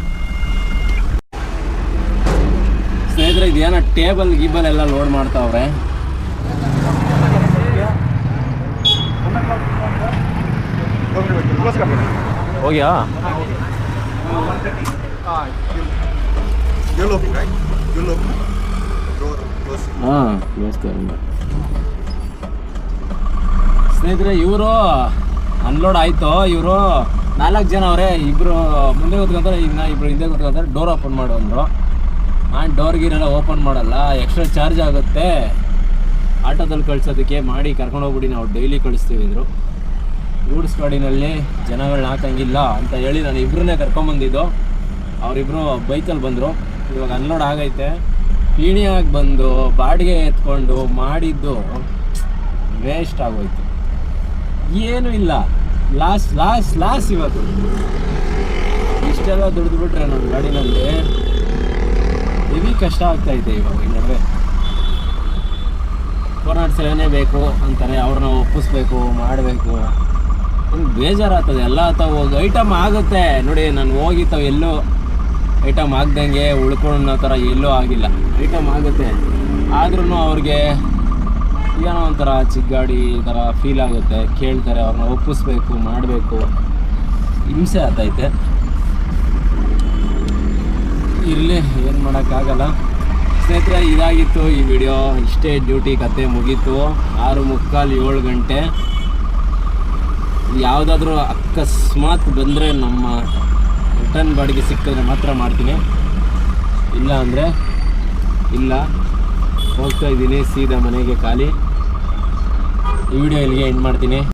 ಸ್ನೇಹಿತರೆ ಇದೇನೋ ಟೇಬಲ್ ಗೀಬಲ್ ಎಲ್ಲ ಲೋಡ್ ಮಾಡ್ತಾವ್ರೆ. ಹೋಗ್ಯಾ? ಹಾಂ ಸ್ನೇಹಿತರೆ ಇವರು ಅನ್ಲೋಡ್ ಆಯಿತು. ಇವರು 4 ಜನ ಅವರೇ. ಇಬ್ಬರು ಮುಂದೆ ಕೂತ್ಕೊಂತಾರೆ, ಇನ್ನು ಇಬ್ಬರು ಹಿಂದೆ ಕೂತ್ಕೊಂತಾರೆ. ಡೋರ್ ಓಪನ್ ಮಾಡು ಅಂದರು. ನಾನು ಡೋರ್ಗಿನೆಲ್ಲ ಓಪನ್ ಮಾಡಲ್ಲ, ಎಕ್ಸ್ಟ್ರಾ ಚಾರ್ಜ್ ಆಗುತ್ತೆ, ಆಟೋದಲ್ಲಿ ಕಳ್ಸೋದಕ್ಕೆ ಮಾಡಿ ಕರ್ಕೊಂಡೋಗ್ಬಿಡಿ, ನಾವು ಡೈಲಿ ಕಳಿಸ್ತೀವಿ ಅಂದರು. ಗೂಡ್ಸ್ ಗಾಡಿನಲ್ಲಿ ಜನಗಳನ್ನ ಹಾಕಂಗಿಲ್ಲ ಅಂತ ಹೇಳಿ ನಾನು ಇಬ್ಬರನ್ನೇ ಕರ್ಕೊಂಬಂದಿದ್ದು. ಅವರಿಬ್ಬರು ಬೈಕಲ್ಲಿ ಬಂದರು. ಇವಾಗ ಅನ್ಲೋಡ್ ಆಗೈತೆ. ಪೀಣಿಯಾಗಿ ಬಂದು ಬಾಡಿಗೆ ಎತ್ಕೊಂಡು ಮಾಡಿದ್ದು ವೇಸ್ಟ್ ಆಗೋಯ್ತು. ಏನೂ ಇಲ್ಲ, ಲಾಸ್ ಇವತ್ತು. ಇಷ್ಟೆಲ್ಲ ದುಡಿದ್ಬಿಟ್ರೆ ನನ್ನ ಗಾಡಿನಲ್ಲಿ ಹೆವಿ ಕಷ್ಟ ಆಗ್ತಾಯಿದೆ ಇವಾಗ. ಈ ನಡುವೆ ಕೊನಾಡ್ಸಲೇನೇ ಬೇಕು ಅಂತಾರೆ, ಅವ್ರನ್ನ ಒಪ್ಪಿಸ್ಬೇಕು, ಮಾಡಬೇಕು. ಬೇಜಾರಾಗ್ತದೆ. ಎಲ್ಲ ಹೋಗಿ ಐಟಮ್ ಆಗುತ್ತೆ ನೋಡಿ. ನಾನು ಹೋಗಿತ್ತವ ಎಲ್ಲೂ ಐಟಮ್ ಆಗ್ದಂಗೆ ಉಳ್ಕೊಳ್ಳೋ ಥರ ಎಲ್ಲೂ ಆಗಿಲ್ಲ. ಐಟಮ್ ಆಗುತ್ತೆ, ಆದ್ರೂ ಅವ್ರಿಗೆ ಏನೋ ಒಂಥರ ಚಿಕ್ಕಾಡಿ ಥರ ಫೀಲ್ ಆಗುತ್ತೆ. ಕೇಳ್ತಾರೆ, ಅವ್ರನ್ನ ಒಪ್ಪಿಸ್ಬೇಕು, ಮಾಡಬೇಕು, ಹಿಂಸೆ ಆಗ್ತೈತೆ. ಇರಲಿ, ಏನು ಮಾಡೋಕ್ಕಾಗಲ್ಲ. ಸ್ನೇಹಿತರೆ ಇದಾಗಿತ್ತು ಈ ವಿಡಿಯೋ. ಇಷ್ಟೇ ಡ್ಯೂಟಿ ಕತೆ ಮುಗೀತು. 6:45 7 ಗಂಟೆ. ಯಾವುದಾದ್ರೂ ಅಕಸ್ಮಾತ್ ಬಂದರೆ ನಮ್ಮ ರಿಟರ್ನ್ ಬಾಡಿಗೆ ಸಿಕ್ಕಿದ್ರೆ ಮಾತ್ರ ಮಾಡ್ತೀನಿ, ಇಲ್ಲ ಅಂದರೆ ಇಲ್ಲ. ಹೋಗ್ತಾ ಇದ್ದೀನಿ ಸೀದಾ ಮನೆಗೆ ಖಾಲಿ. ಈ ವಿಡಿಯೋ ಇಲ್ಲಿಗೆ ಎಂಡ್ ಮಾಡ್ತೀನಿ.